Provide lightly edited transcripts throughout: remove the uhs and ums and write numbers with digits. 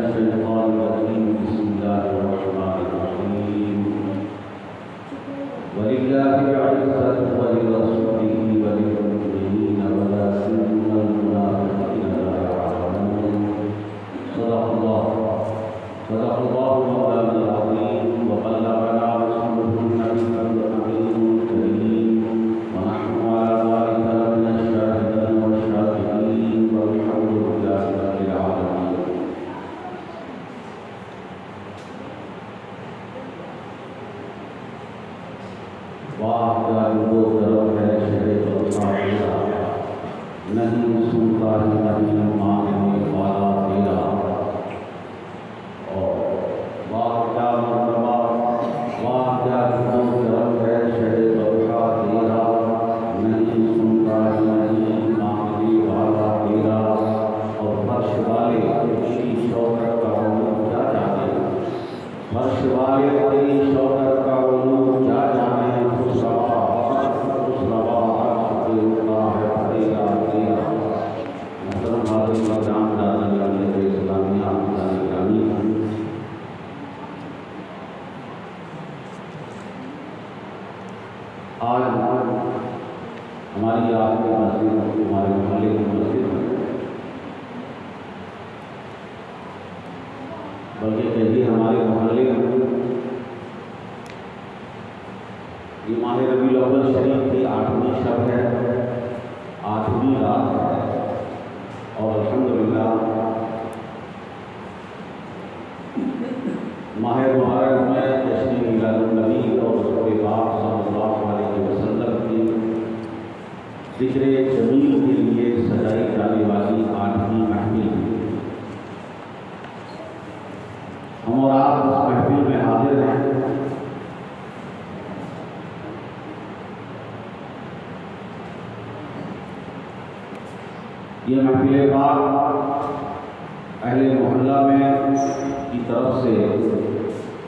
الشيطان الرجيم بسم الله الرحمن الرحيم ولله العزة ولرسوله وللمؤمنين ولكن المنافقين لا يعلمون صدق الله مولانا العظيم وبلغنا رسوله النبي الكريم ونحن على ذلك من الشاهدين والشاكرين والحمد لله رب العالمين. واہ کیا وہ طرف ہے شہر تیرا، نہیں سنتا ہی نہیں ماننے والا تیرا. اور واہ کیا مرتبہ، واہ کیا وہ طرف ہے شہر تیرا، نہیں سنتا ہی نہیں ماننے والا تیرا. اور فرش والے تیری شوکت کا علوم کیا جانے، فرش والے تیری شوکت کا علوم کیا جانے. آج ہماری آپ کی مسجد، ہمارے محلے کی مسجد ہے، بلکہ کہیے ہمارے محلے میں یہ ماہ ربیع الاول شریف کی 8ویں شب ہے، 8ویں رات ہے. اور الحمدللہ ماہ مبارک میں جشن میلاد النبی اور رسول پاک صلی اللہ علیہ وسلم کی ذکر جمیل کے لیے سجائی جانے والی 8ویں محفل ہے. ہم اور آپ اس محفل میں حاضر ہیں. یہ محفل پاک اہل محلہ میں کی طرف سے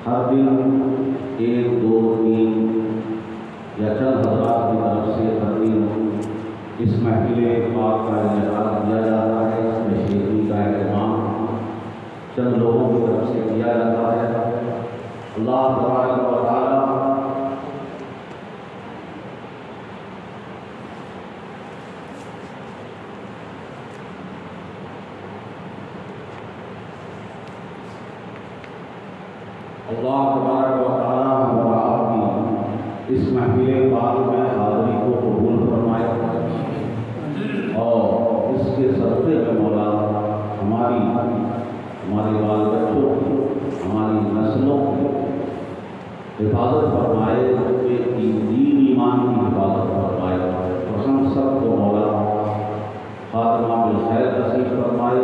ہر دن 1 2 3 یا چند حضرات کی طرف سے ہر دن اس محفل پاک کا انعقاد کیا جاتا ہے. اس میں شیخی کا اہتمام چند لوگوں کی طرف سے کیا جاتا ہے. اللہ تبارک و تعالی اللہ تبارک و تعالی ہمارا آپ کی اس محفل پاک میں حاضری کو قبول فرمائے اور اس کے صدقے میں مولا ہمارے بال بچوں کی، ہماری نسلوں کی حفاظت فرمائے، دین ایمان کی حفاظت فرمائے. اور ہم سب کو مولا خاتمہ بالخیر نصیب فرمائے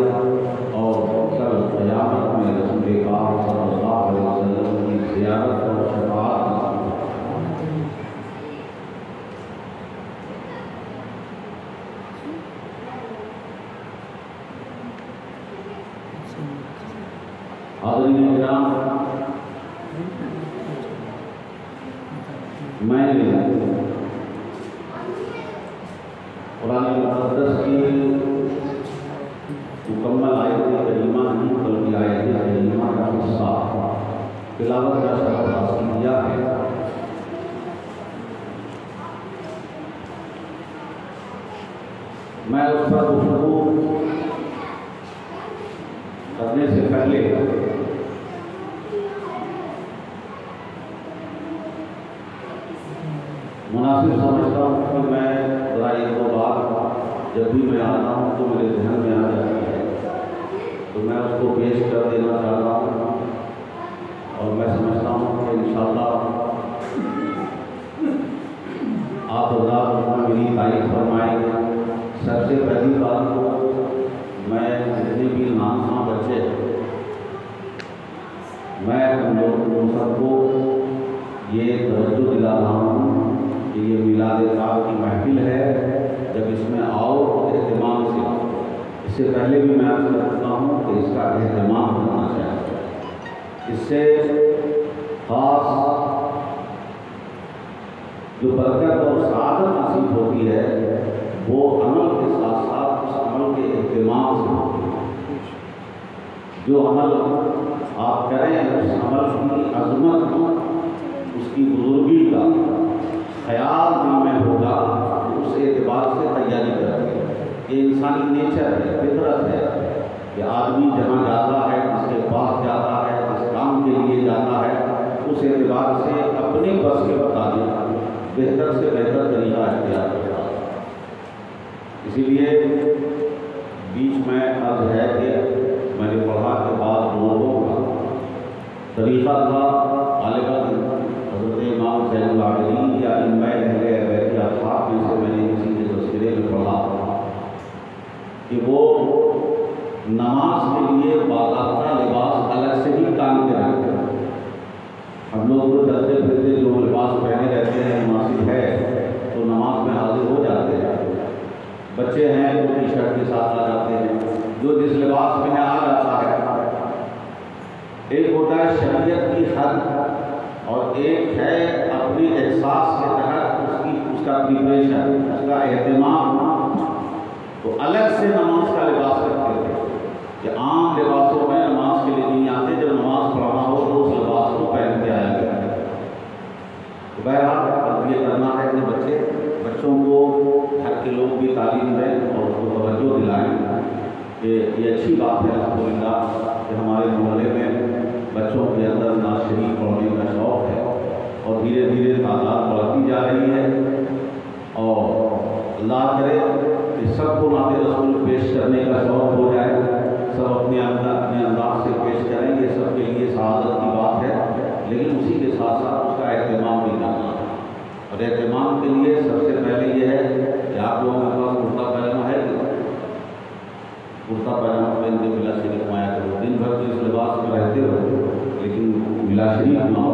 اور کل قیامت میں رسول پاک صلی اللہ علیہ وسلم کی زیارت اور شفاعت نصیب فرمائے. حاضرین کرام، میں نے قرآن مقدس کی مکمل آیت کریمہ نہیں بلکہ آیت کریمہ کا حصہ تلاوت کا شرف حاصل کیا ہے. میں اس پر گفتگو کرنے سے پہلے مناسب سمجھتا ہوں کہ میں ذرا ایک دو بات جب بھی میں آتا ہوں تو میرے ذہن میں آ جاتی ہے، تو میں اس کو پیش کر دینا چاہتا ہوں. اور میں سمجھتا ہوں کہ انشاءاللہ آپ حضرات اس میں میری تعریف فرمائیں گے. سب سے پہلی بات تو میں جتنے بھی نامخواں بچے میں ان لوگوں سب کو یہ توجہ دلا رہا ہوں کہ یہ میلاد پاک کی محفل ہے. جب اس میں آؤ اہتمام سے آؤ. اس سے پہلے بھی میں عرض کرتا ہوں کہ اس کا اہتمام کرنا چاہیے. اس سے خاص جو برکت اور سعادت حاصل ہوتی ہے وہ عمل کے ساتھ ساتھ اس عمل کے اہتمام سے ہوتی ہے. جو عمل آپ کریں اس عمل کی عظمت اس کی بزرگی کا خیال دل میں ہوگا، اس اعتبار سے تیاری کریں گے۔ یہ انسانی نیچر ہے، فطرت ہے کہ آدمی جہاں جاتا ہے، جس کے پاس جاتا ہے، جس کام کے لیے جاتا ہے، اس اعتبار سے اپنے بس کے مطابق بہتر سے بہتر طریقہ اختیار کرتا ہے۔ اسی لیے بیچ میں عرض ہے کہ میں نے پڑھا کہ بعض لوگوں کا طریقہ تھا، غالباً حضرت امام زین العابدین یا ائمہ اہل بیت کے اصحاب میں سے میں نے کسی کے تذکرے میں پڑھا کہ وہ نماز کے لیے باضابطہ لباس الگ سے ہی کام کے رکھتے ہیں۔ ہم لوگ تو چلتے پھرتے جو لباس پہنے رہتے ہیں مناسب ہے تو نماز میں حاضر ہو جاتے ہیں۔ بچے ہیں وہ ٹی شرٹ کے ساتھ آ جاتے ہیں، جو جس لباس میں آ جاتا ہے۔ ایک ہوتا ہے شریعت کی حد اور ایک ہے اپنے احساس کے تحت اس کا پریپریشن، اس کا اہتمام۔ تو الگ سے نماز کا لباس رکھتے تھے کہ عام لباسوں میں نماز کے لیے نہیں آتے، جب نماز پڑھنا ہو تو اس لباس کو پہن کے آیا گیا ہے۔ تو بہرحال اب یہ کرنا ہے کہ بچوں کو گھر کے لوگ بھی تعلیم دیں اور اس کو توجہ دلائیں کہ یہ اچھی بات ہے الحمدللہ کہ ہمارے محلے میں بچوں کے اندر نعت شریف پڑھنے کا شوق ہے اور دھیرے دھیرے تعداد بڑھتی جا رہی ہے، اور اللہ کرے کہ سب کو نعت رسول پیش کرنے کا شوق ہو جائے، سب اپنے انداز سے پیش کریں، یہ سب کے لیے سعادت کی بات ہے، لیکن اسی کے ساتھ ساتھ اس کا اہتمام بھی کرنا ہے۔ اور اہتمام کے لیے سب سے پہلے یہ ہے کہ آپ لوگوں کے پاس کرتا پاجامہ ہے، کرتا پاجامہ پہن کے ملا شریف میں آیا کرو، دن بھر تو اس لباس میں رہتے ہو لیکن ملا شریف نہ ہو،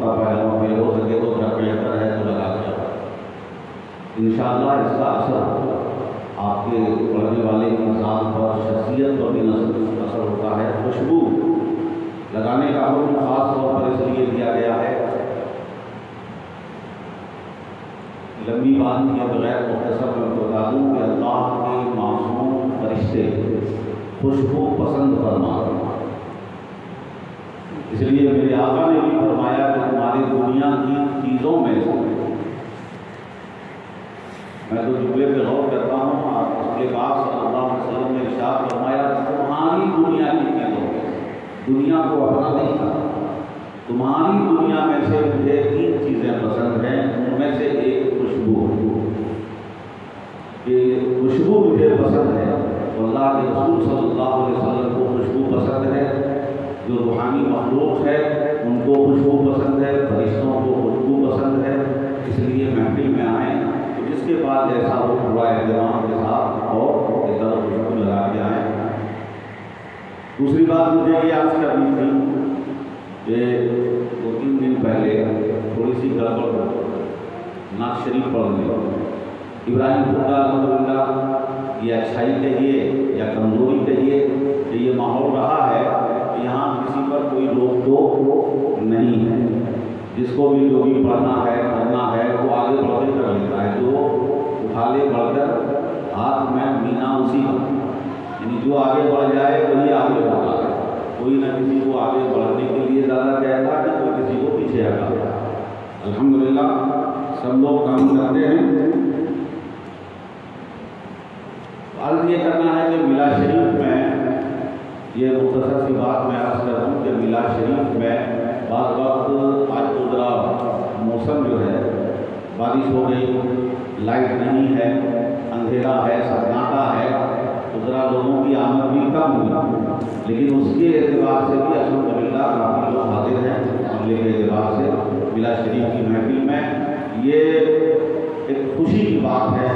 کرتا پاجامہ پہن ہو سکے تو بہتر ہے تو لگا کے انشاءاللہ اس کا اثر آپ کے پڑھنے والے کی ذات پر، شخصیت پر بھی اثر ہوتا ہے۔ خوشبو لگانے کا حکم خاص طور پر اس لیے دیا گیا ہے، لمبی بات کے بغیر مختصر میں بتا دوں کہ اللہ کے معصوم فرشتے خوشبو پسند فرما رہے ہیں۔ اس لیے میرے آقا نے بھی فرمایا کہ ہماری دنیا کی چیزوں میں سے، میں تو جملے پہ غور کرتا ہوں، آپ اس کے بعد صلی اللہ علیہ وسلم نے ارشاد فرمایا تمہاری دنیا کی چیزوں میں، دنیا کو اپنا نہیں کہا، تمہاری دنیا میں سے مجھے 3 چیزیں پسند ہیں، ان میں سے ایک خوشبو ہے، کہ خوشبو مجھے پسند ہے۔ اللہ کے رسول صلی اللہ علیہ وسلم کو خوشبو پسند ہے، جو روحانی مخلوق ہے ان کو خوشبو پسند ہے، فرشتوں کو خوشبو پسند ہے، اس لیے محفل میں آئیں تو جس کے بعد جیسا ہو پورا اہتمام کے ساتھ اور ایک طرف خوشبو لگا کے آئیں۔ دوسری بات مجھے یہ عرض کرنی تھی کہ 2-3 دن پہلے تھوڑی سی گڑبڑ نعت شریف پڑھنے، ابراہیم خدا الحمدللہ یہ اچھائی کہیے یا کمزوری کہیے کہ یہ ماحول رہا ہے کہ یہاں کسی پر کوئی روک ٹوک نہیں ہے، جس کو بھی جو بھی پڑھنا ہے کرنا ہے وہ آگے بڑھ کے کر لیتا ہے، جو اٹھا لے بڑھ کر ہاتھ میں مینا اسی کا، یعنی جو آگے بڑھ جائے وہی آگے بڑھا ہے، کوئی نہ کسی کو آگے بڑھنے کے لیے زیادہ کہتا ہے، کوئی کسی کو پیچھے ہٹاتا ہے۔ الحمدللہ سب لوگ کام کرتے ہیں۔ عرض یہ کرنا ہے کہ ملا شریف میں یہ مختصر سی بات میں عرض کر دوں کہ ملا شریف میں بعض وقت آج تو ذرا موسم جو ہے بارش ہو گئی، لائٹ نہیں ہے، اندھیرا ہے، سناٹا ہے، تو ذرا لوگوں کی آمد بھی کم ہوئی، لیکن اس کے اعتبار سے بھی الحمدللہ کافی لوگ حاضر ہیں۔ عملے کے اعتبار سے ملا شریف کی محفل میں یہ ایک خوشی کی بات ہے،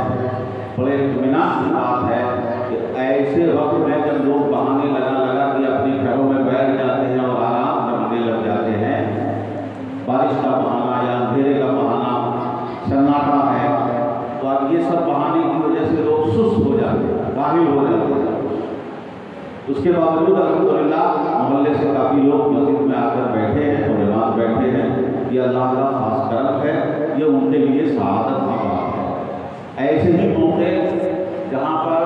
بڑے اطمینان کی بات ہے کہ ایسے وقت میں جب لوگ بہانے لگا کے اپنے گھروں میں بیٹھ جاتے ہیں اور آرام کرنے لگ جاتے ہیں، بارش کا بہانہ یا اندھیرے کا بہانہ، سناٹا ہے، تو اب یہ سب بہانے کی وجہ سے لوگ سست ہو جاتے ہیں، کاہل ہو جاتے ہیں۔ اس کے باوجود الحمدللہ محلے سے کافی لوگ مسجد میں آ کر بیٹھے ہیں اور جماعت بیٹھے ہیں، یہ اللہ کا خاص کرم ہے، یہ ان کے لیے سعادت کی بات ہے۔ ایسے ہی موقع جہاں پر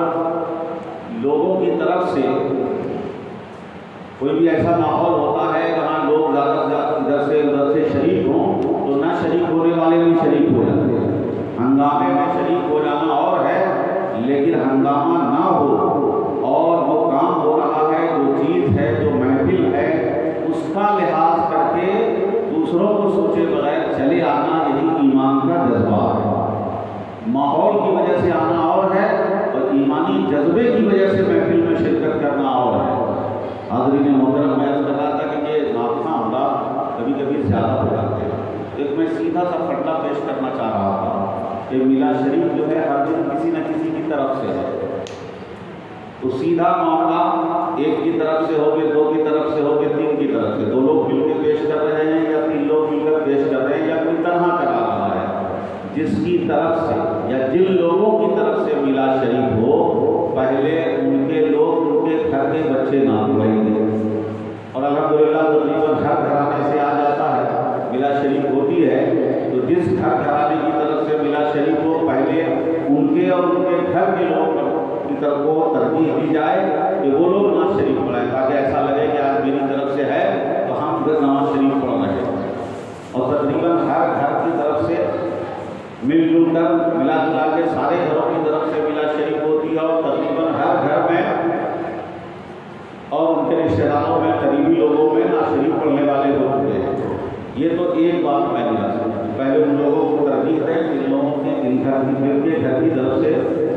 لوگوں کی طرف سے کوئی بھی ایسا ماحول ہوتا ہے جہاں لوگ زیادہ سے زیادہ ادھر سے شریک ہوں تو نہ شریک ہونے والے بھی شریک ہو جاتے ہیں۔ ہنگامے میں شریک ہو جانا اور ہے، لیکن ہنگامہ نہ ہو اور وہ کام ہو رہا ہے، جو چیز ہے، جو محفل ہے، اس کا لحاظ کر کے دوسروں کو سوچے بغیر چلے آنا، یہی ایمان کا جذبہ ہے۔ ماحول کی وجہ سے آنا اور ہے، اور ایمانی جذبے کی وجہ سے محفل میں شرکت کرنا اور ہے۔ حاضرین محترم، میں عرض کر رہا تھا کہ یہ ناطقاں امراض کبھی کبھی زیادہ ہو جاتے ہیں۔ ایک میں سیدھا سا پھٹلا پیش کرنا چاہ رہا تھا کہ میلاد شریف جو ہے ہر دن کسی نہ کسی کی طرف سے ہے، تو سیدھا معاملہ ایک کی طرف سے ہوگے، دو کی طرف سے ہوگے، تین کی طرف سے، دو لوگ مل کے پیش کر رہے ہیں یا تین لوگ مل کر پیش کر رہے ہیں یا کوئی تنہا کرا رہا ہے۔ جس کی طرف سے یا جن لوگوں کی طرف سے میلاد شریف ہو، پہلے ان کے لوگ، ان کے گھر کے بچے نام پڑیں گے، اور الحمدللہ تقریباً ہر گھرانے سے آ جاتا ہے میلاد شریف ہوتی ہے، تو جس گھر گھرانے کی طرف سے میلاد شریف ہو، پہلے ان کے اور ان کے گھر کے لوگ کی طرف کو ترجیح دی جائے کہ وہ لوگ نماز شریف پڑھائیں، تاکہ ایسا لگے کہ آج میری طرف سے ہے تو ہم ادھر نماز شریف پڑھ رہے ہیں۔ اور تقریباً ہر گھر کی طرف سے مل جل کر ملا جلا کے سارے گھروں کی طرف سے میلاد شریف ہوتی ہے، اور تقریباً ہر گھر میں اور ان کے رشتہ داروں میں، قریبی لوگوں میں نماز شریف پڑھنے والے ہوتے ہیں۔ یہ تو ایک بات میں نہیں آ سکتی، پہلے ان لوگوں کو ترجیح ہے جن لوگوں کے گھر کی طرف سے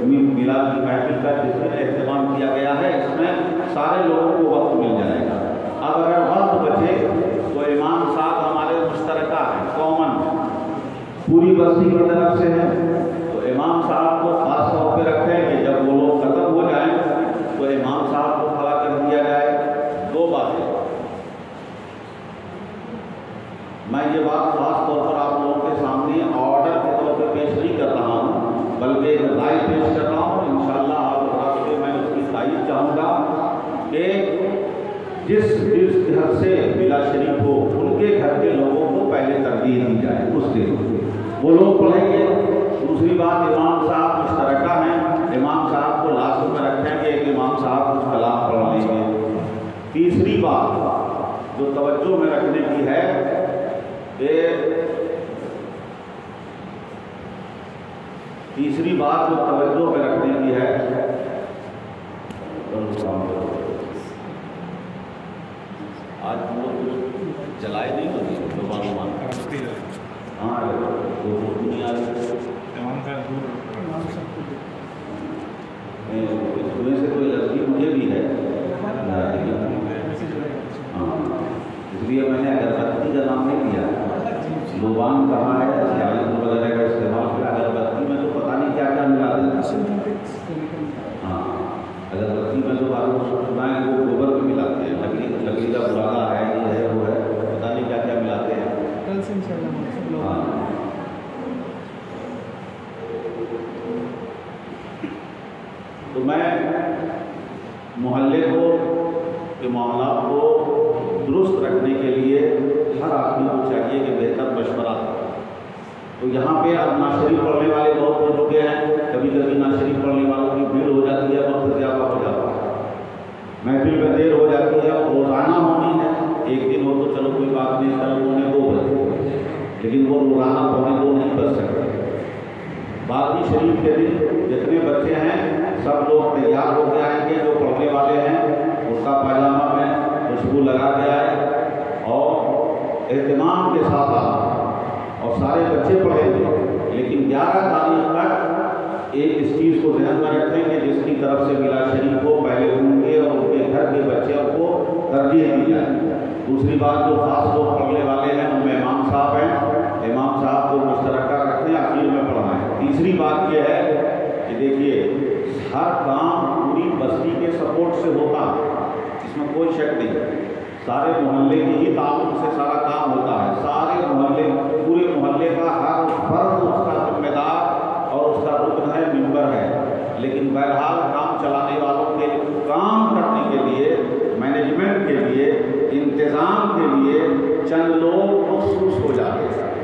میلاد کی محفل کا جس میں اہتمام کیا گیا ہے، اس میں سارے لوگوں کو وقت مل جائے گا۔ اب اگر وقت بچے تو امام صاحب ہمارے مشترکہ ہیں، کامن، پوری بستی کی طرف سے ہے، تو امام صاحب کو خاص طور پہ رکھیں کہ جب وہ لوگ ختم ہو جائیں تو امام صاحب کو کھڑا کر دیا جائے۔ دو باتیں، میں یہ بات خاص طور پر آپ لوگوں کے سامنے آرڈر کے طور پہ پیش نہیں کر رہا ہوں، بلکہ ایک رائے پیش کر رہا ہوں۔ انشاءاللہ آپ راستے میں اس کی تائید چاہوں گا کہ جس گھر سے میلاد شریف ہو، ان کے گھر کے لوگوں کو پہلے ترجیح دی جائے، اس کے وہ لوگ پڑھیں گے۔ دوسری بات، امام صاحب مشترکہ ہیں، امام صاحب کو لاسٹ میں رکھیں گے، ایک امام صاحب کچھ کلام پڑھ لیں گے۔ تیسری بات جو توجہ میں رکھنے کی ہے کہ آج ہم لوگ کچھ جلائے نہیں ہوتی ہاں دنیا سے کوئی لڑکی مجھے بھی ہے، ہاں اس لیے میں نے اگربتی کا نام نہیں لیا۔ لوبان کہاں ہے، وغیرہ کا استعمال کیا، اگربتی میں تو پتہ نہیں کیا کیا ملا دیتے۔ ہاں اگربتی میں تو باروں کو سنا ہے وہ گوبر بھی ملاتے ہیں، لکڑی کا برادا ہے، یہ ہے وہ ہے، پتہ نہیں کیا کیا ملاتے ہیں۔ ہاں تو میں محلے کو کے معاملات کو درست رکھنے کے لیے ہر آدمی کو چاہیے کہ بہتر مشورہ کرے۔ تو یہاں پہ اب نعت شریف پڑھنے والے بہت ہو چکے ہیں، کبھی کبھی نعت شریف پڑھنے والوں کی بھیڑ ہو جاتی ہے، وقت زیادہ ہو جاتا ہے، محفل میں دیر ہو جاتی ہے، اور روزانہ ہونی ہے۔ ایک دن ہو تو چلو کوئی بات نہیں، کل پونے 2 بجے، لیکن وہ روزانہ پونے 2 نہیں بج سکتے۔ باقی شریف کے دن جتنے بچے ہیں سب لوگ تیار ہو کے آئیں گے، جو پڑھنے والے ہیں اس کا پائجامہ میں خوشبو لگا کے آئے اور اہتمام کے ساتھ آئے، اور سارے بچے پڑھیں گے، لیکن 11 تاریخ تک ایک اس چیز کو ذہن میں رکھیں کہ جس کی طرف سے میلاد شریف کو پہلے ان کے اور ان کے گھر کے بچوں کو ترجیح دی جائے۔ دوسری بات، جو خاص لوگ پڑھنے والے ہیں ان میں امام صاحب ہیں، امام صاحب کو مشترکہ رکھیں، آخر میں پڑھائیں۔ تیسری بات یہ ہے کہ دیکھیے ہر کام پوری بستی کے سپورٹ سے ہوتا ہے، اس میں کوئی شک نہیں، سارے محلے کے ہی تعاون سے سارا کام ہوتا ہے، سارے محلے، پورے محلے کا ہر فرد اس کا ذمہ دار اور اس کا رکن ہے، ممبر ہے، لیکن بہرحال کام چلانے والوں کے کام کرنے کے لیے، مینجمنٹ کے لیے، انتظام کے لیے چند لوگ مخصوص ہو جاتے ہیں۔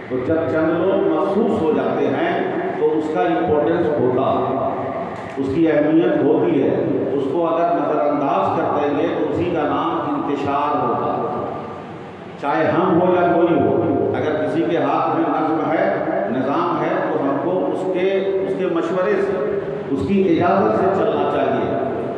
تو جب چند لوگ مخصوص ہو جاتے ہیں تو اس کا امپورٹنس ہوتا ہے، اس کی اہمیت ہوتی ہے، اس کو اگر نظر انداز کر دیں گے تو اسی کا نام انتشار ہوگا، چاہے ہم ہو یا کوئی ہو۔ اگر کسی کے ہاتھ میں نظم ہے، نظام ہے، تو ہم کو اس کے مشورے سے، اس کی اجازت سے چلنا چاہیے۔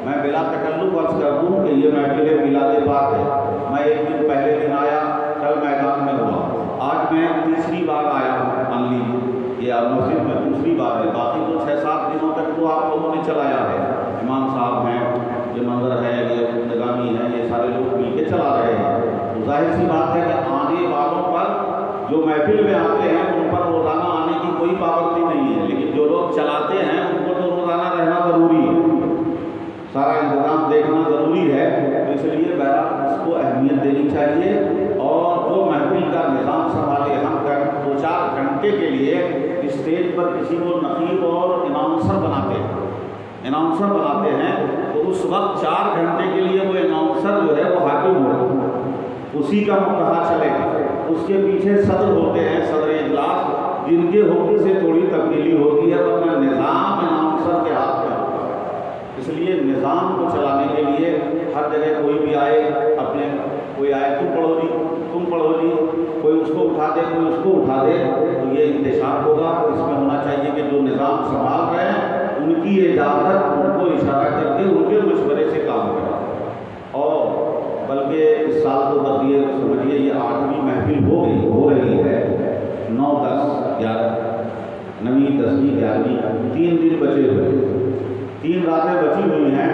میں بلا تکلف عرض کر دوں کہ یہ محفل میلاد پاک ہے۔ میں ایک دن پہلے دن آیا، کل میدان میں ہوا، آج میں تیسری بار آیا ہوں، مان لیجیے یہ مسجد میں دوسری بار ہے۔ باقی تو 6-7 دنوں تک تو آپ لوگوں نے چلایا ہے، امام صاحب ہیں، یہ منظر ہے، یہ نظامی ہیں، یہ سارے لوگ مل کے چلا رہے ہیں۔ تو ظاہر سی بات ہے کہ آنے والوں پر، جو محفل میں آتے ہیں ان پر روزانہ آنے کی کوئی پابندی نہیں ہے، لیکن جو لوگ چلاتے ہیں ان کو تو روزانہ رہنا ضروری ہے، سارا انتظام دیکھنا ضروری ہے۔ تو اس لیے بہرحال اس کو اہمیت دینی چاہیے، اور جو محفل کا نظام سنبھالے، ہم 2-4 گھنٹے کے لیے اسٹیج پر کسی کو نقیب اور اناؤنسر بناتے ہیں، تو اس وقت 4 گھنٹے کے لیے وہ اناؤنسر جو ہے وہ حاکم ہوگا، اسی کا کہا چلے گا۔ اس کے پیچھے صدر ہوتے ہیں، صدر اجلاس، جن کے حکم سے تھوڑی تبدیلی ہوتی ہے، ورنہ نظام اناؤنسر کے ہاتھ میں ہوتا ہے۔ اس لیے نظام کو چلانے کے لیے ہر جگہ کوئی بھی آئے، اپنے کوئی آئے تم پڑھو جی، کوئی اس کو اٹھا دے، کوئی اس کو اٹھا دے، تو یہ انتشار ہوگا۔ اس میں ہونا چاہیے کہ جو نظام سنبھال رہے ہیں ان کی اجازت، ان کو اشارہ کر کے ان کے مشورے سے کام کریں۔ اور بلکہ اس سال تو تقریر سمجھیے یہ 8ویں محفل ہو رہی ہے، 9، 10، 11، 9ویں، 10ویں، 11ویں، 3 دن بچے ہوئے، 3 راتیں بچی ہوئی ہیں۔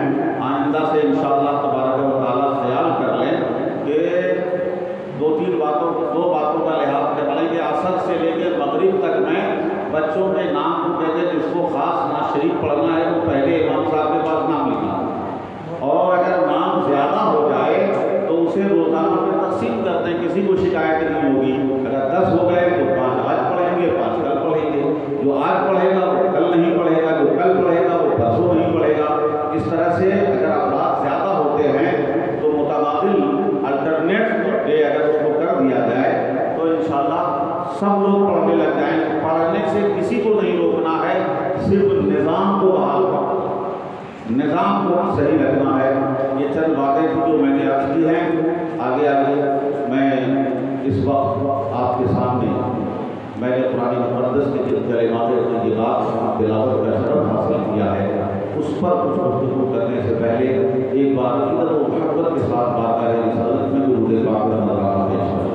آئندہ سے انشاءاللہ تبارک و تعالیٰ خیال کر لیں کہ 2 باتوں کا لحاظ کر لیں کہ عصر سے لے کے مغرب تک میں بچوں کے نام کو کہتے ہیں، جس کو خاص نعت شریف پڑھنا ہے وہ پہلے امام صاحب کے پاس نام لکھنا، اور اگر نام زیادہ ہو جائے تو اسے روزانہ میں تقسیم کرتے ہیں، کسی کو شکایت نہیں ہوگی۔ اگر 10 ہو گئے تو 5 آج پڑھیں گے، 5 کل پڑھیں گے، جو آج پڑھے گا وہ کل نہیں پڑھے گا، جو کل پڑھے گا وہ پرسوں نہیں پڑھے گا۔ اس طرح سے اگر افراد زیادہ ہوتے ہیں تو متبادل الٹرنیٹ ڈے اگر اس کو کر دیا جائے تو انشاءاللہ سب لوگ پڑھنے لگ جائیں۔ پڑھنے سے کسی کو نہیں روکنا ہے، صرف نظام کو بحال کرنا، نظام کو صحیح رکھنا ہے۔ یہ چند باتیں تھیں جو میں نے عرض کی ہیں۔ آگے میں اس وقت آپ کے سامنے میں نے قرآن مقدس کے کلمات طیبات تلاوت کا شرف حاصل کیا ہے، اس پر کچھ گفتگو کرنے سے پہلے ایک بار عزت و محبت کے ساتھ بارگاہ رسالت میں درود پاک کا نظرانہ پیش کریں۔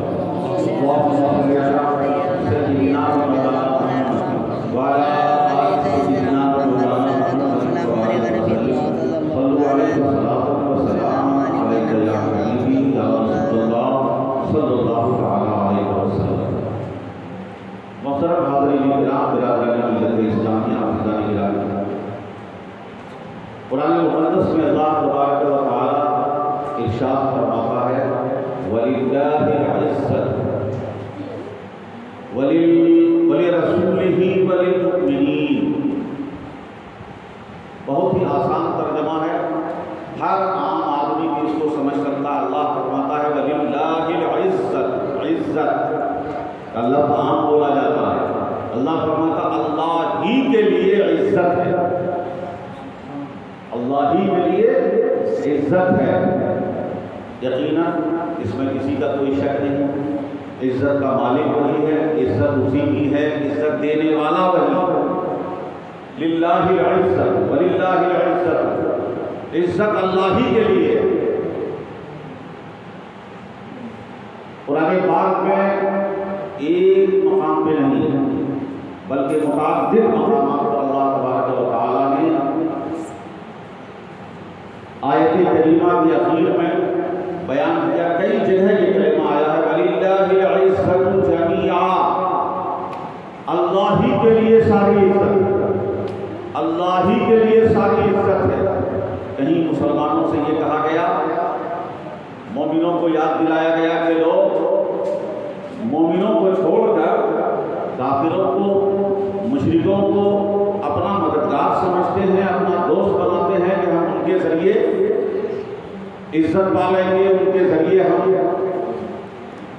محترم حاضرین کرام، برادران ملت اسلامیہ، حافظان گرامی، قرآن مقدس میں اللہ تبارک و تعالی ارشاد فرماتا ہے وَلِلَّهِ الْعِزَّةُ وَلِرَسُولِهِ وَلِلْمُؤْمِنِينَ۔ بہت ہی آسان ترجمہ ہے، ہر عام آدمی بھی اس کو سمجھ سکتا ہے۔ اللہ فرماتا ہے وَلِلَّهِ الْعِزَّةُ، عزت کا لفظ عام بولا جاتا ہے، اللہ فرماتا اللہ ہی کے لیے عزت ہے، اللہ ہی کے لیے عزت ہے۔ یقیناً اس میں کسی کا کوئی شک نہیں، عزت کا مالک وہی ہے، عزت اسی کی ہے، عزت دینے والا وہی ہے۔ للہ العزت وللہ العزت، عزت اللہ ہی کے لیے۔ قرآن پاک میں ایک مقام پہ نہیں بلکہ متعدد مقامات پر اللہ تبارک و تعالیٰ نے آیت کریمہ کی اخیر میں بیان کیا، کئی جگہ یہ کلمہ آیا ہے وَلِلَّهِ الْعِزَّةُ جَمِيعًا، اللہ ہی کے لیے ساری عزت، اللہ ہی کے لیے ساری عزت ہے۔ کہیں مسلمانوں سے یہ کہا گیا، مومنوں کو یاد دلایا گیا کہ لوگ مومنوں کو چھوڑ کر کافروں کو، مشرکوں کو اپنا مددگار سمجھتے ہیں، اپنا دوست بناتے ہیں کہ ہم ان کے ذریعے عزت پا لیں گے، ان کے ذریعے ہم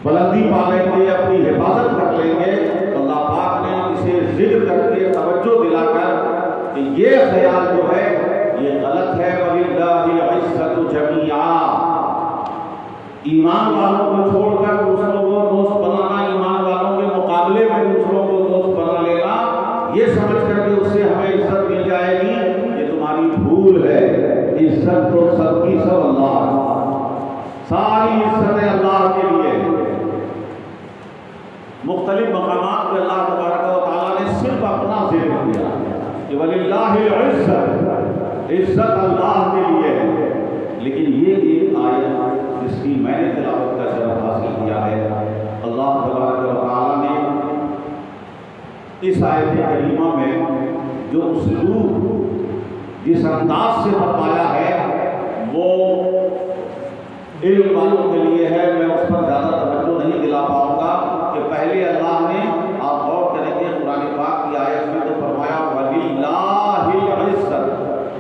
بلندی پا لیں گے، اپنی حفاظت کر لیں گے۔ اللہ پاک نے اسے ذکر کر کے توجہ دلا کر کہ یہ خیال جو ہے یہ غلط ہے۔ وَلِلَّهِ الْعِزَّةُ جَمِيعًا، ایمان والوں کو چھوڑ کر دوسروں کو دوست بنانا، ایمان والوں کے مقابلے میں دوسروں کو دوست بنا لینا، یہ سمجھ کر کے اس سے ہمیں عزت مل جائے گی، یہ تمہاری بھول ہے۔ عزت تو سب کی سب اللہ، ساری عزتیں اللہ کے لیے۔ مختلف مقامات پہ اللہ تبارک و تعالیٰ نے صرف اپنا ذکر کیا کہ وَلِلَّهِ الْعِزَّةُ، عزت اللہ کے لیے ہے۔ لیکن یہ ایک آیت جس کی میں نے تلاوت کا شرف حاصل کیا ہے، اللہ تبارک و تعالیٰ نے اس آیت کریمہ میں جو اسلوب جس انداز سے بتایا ہے وہ علم والوں کے لیے ہے، میں اس پر زیادہ توجہ نہیں دلا پاؤں گا کہ پہلے اللہ نے، آپ غور کریں گے قرآن پاک کی آیت میں تو فرمایا وَلِلَّهِ الْعِزَّةُ،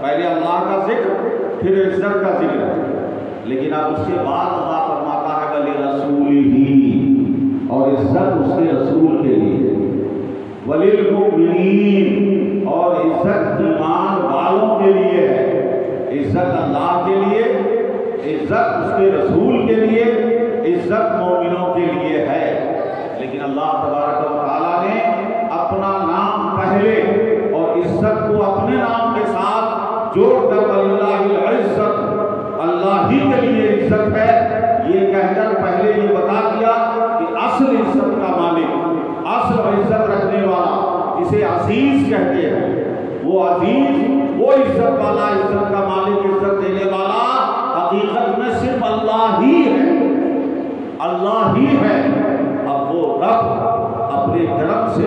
پہلے اللہ کا ذکر پھر عزت کا ذکر ہے، لیکن اب اس کے بعد اللہ فرماتا ہے وَلِرَسُولِهِ، اور عزت اس کے رسول کے لیے، وَلِلْمُؤْمِنِينَ، اور عزت ایمان والوں کے لیے ہے۔ عزت اللہ کے لیے، عزت اس کے رسول کے لیے، عزت مومنوں کے لیے ہے۔ لیکن اللہ تبارک و تعالیٰ نے اپنا نام پہلے اور عزت کو اپنے نام کے ساتھ جوڑ کر وَلِلَّهِ الْعِزَّةُ، اللہ ہی کے لیے عزت ہے، یہ کہہ کر پہلے یہ بتا دیا کہ اصل عزت کا مالک، اصل عزت رکھنے والا، جسے عزیز کہتے ہیں، وہ عزیز، وہ عزت والا، عزت کا مالک، عزت دینے والا حقیقت میں صرف اللہ ہی ہے، اللہ ہی ہے۔ اب وہ رب اپنے کرم سے،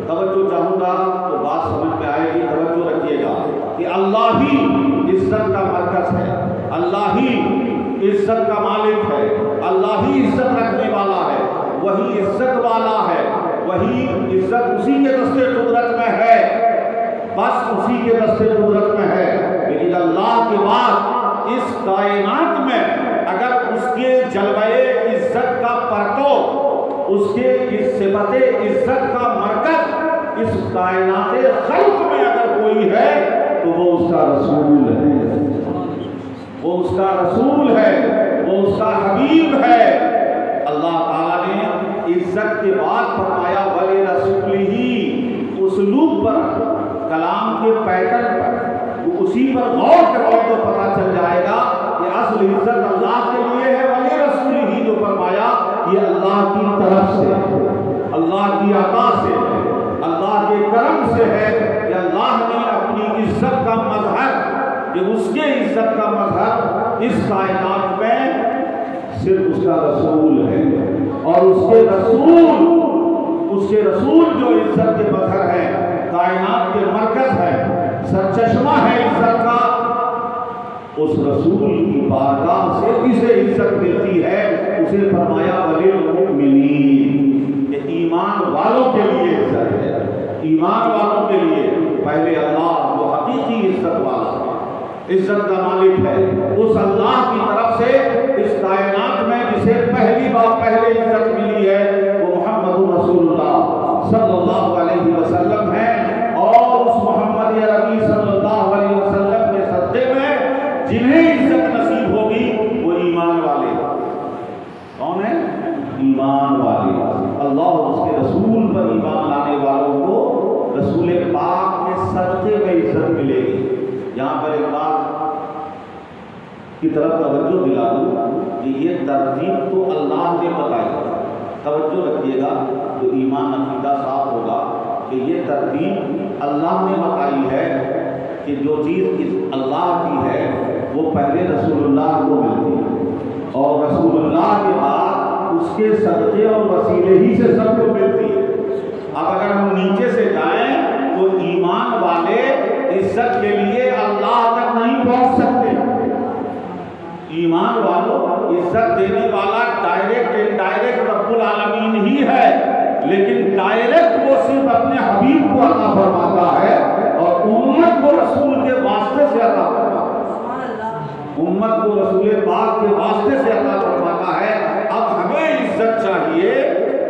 توجہ چاہوں گا تو بات سمجھ میں آئے گی، توجہ رکھیے گا کہ اللہ ہی عزت کا مرکز ہے، اللہ ہی عزت کا مالک ہے، اللہ ہی عزت رکھنے والا ہے، وہی عزت والا ہے، وہی عزت اسی کے دستے قدرت میں ہے، بس اسی کے دستے قدرت میں ہے۔ لیکن اللہ کے بعد اس کائنات میں اگر اس کے جلوہ عزت کا پرتو، اس کے اس صفت عزت کا مرکز اس کائنات خلق میں اگر کوئی ہے تو وہ اس کا رسول ہے، وہ اس کا رسول ہے، وہ اس کا حبیب ہے۔ اللہ تعالیٰ نے عزت کے بعد فرمایا وَلِرَسُولِهِ، اسلوب پر، کلام کے پیٹرن پر، اسی پر غور کرو تو پتہ چل جائے گا کہ اصل عزت اللہ کے لیے ہے۔ وَلِرَسُولِهِ جو فرمایا یہ اللہ کی طرف سے، اللہ کی عطا سے، اللہ کے کرم سے ہے کہ اللہ نے اپنی عزت کا مظہر، کہ اس کے عزت کا مظہر اس کائنات میں صرف اس کا رسول ہے، اور اس کے رسول جو عزت کے مظہر ہے، کائنات کے مرکز ہے، سرچشمہ ہے عزت کا، اس رسول کی بارگاہ سے اسے عزت ملتی ہے۔ اسے فرمایا وَلِلْمُؤْمِنِينَ، کہ ایمان والوں کے لیے عزت ہے، ایمان والوں کے لیے۔ پہلے اللہ جو حقیقی عزت والا ہے، عزت کا مالک ہے، اس اللہ کی طرف سے اس کائنات میں جسے پہلی بار پہلے عزت ملی ہے وہ محمد رسول اللہ صلی اللہ علیہ وسلم ہے، اور اس محمد عربی صلی اللہ علیہ وسلم کے صدقے میں جنہیں عزت نصیب ہوگی وہ ایمان والے۔ کون ہے؟ ایمان والے۔ اللہ اور اس کے رسول پر ایمان لانے والوں کو رسول پاک کے صدقے میں عزت ملے گی۔ یہاں پر ایک بات کی طرف توجہ دلا دوں کہ یہ ترتیب تو اللہ نے بتائی، توجہ رکھیے گا تو ایمان عقیدہ صاف ہوگا کہ یہ ترتیب اللہ نے بتائی ہے کہ جو چیز اللہ کی ہے وہ پہلے رسول اللہ کو ملتی ہے، اور رسول اللہ کے بعد اس کے صدقے اور وسیلے ہی سے سب کو ملتی ہے۔ اب اگر ہم نیچے سے جائیں تو ایمان والے عزت کے لیے اللہ تک نہیں پہنچ سکتے۔ ایمان والوں عزت دینے والا ڈائریکٹ انڈائریکٹ رب العالمین ہی ہے، لیکن ڈائریکٹ وہ صرف اپنے حبیب کو عطا فرماتا ہے اور امت کو رسول کے واسطے سے عطا فرماتا ہے، امت کو رسول پاک کے واسطے سے عطا فرماتا ہے۔ اب ہمیں عزت چاہیے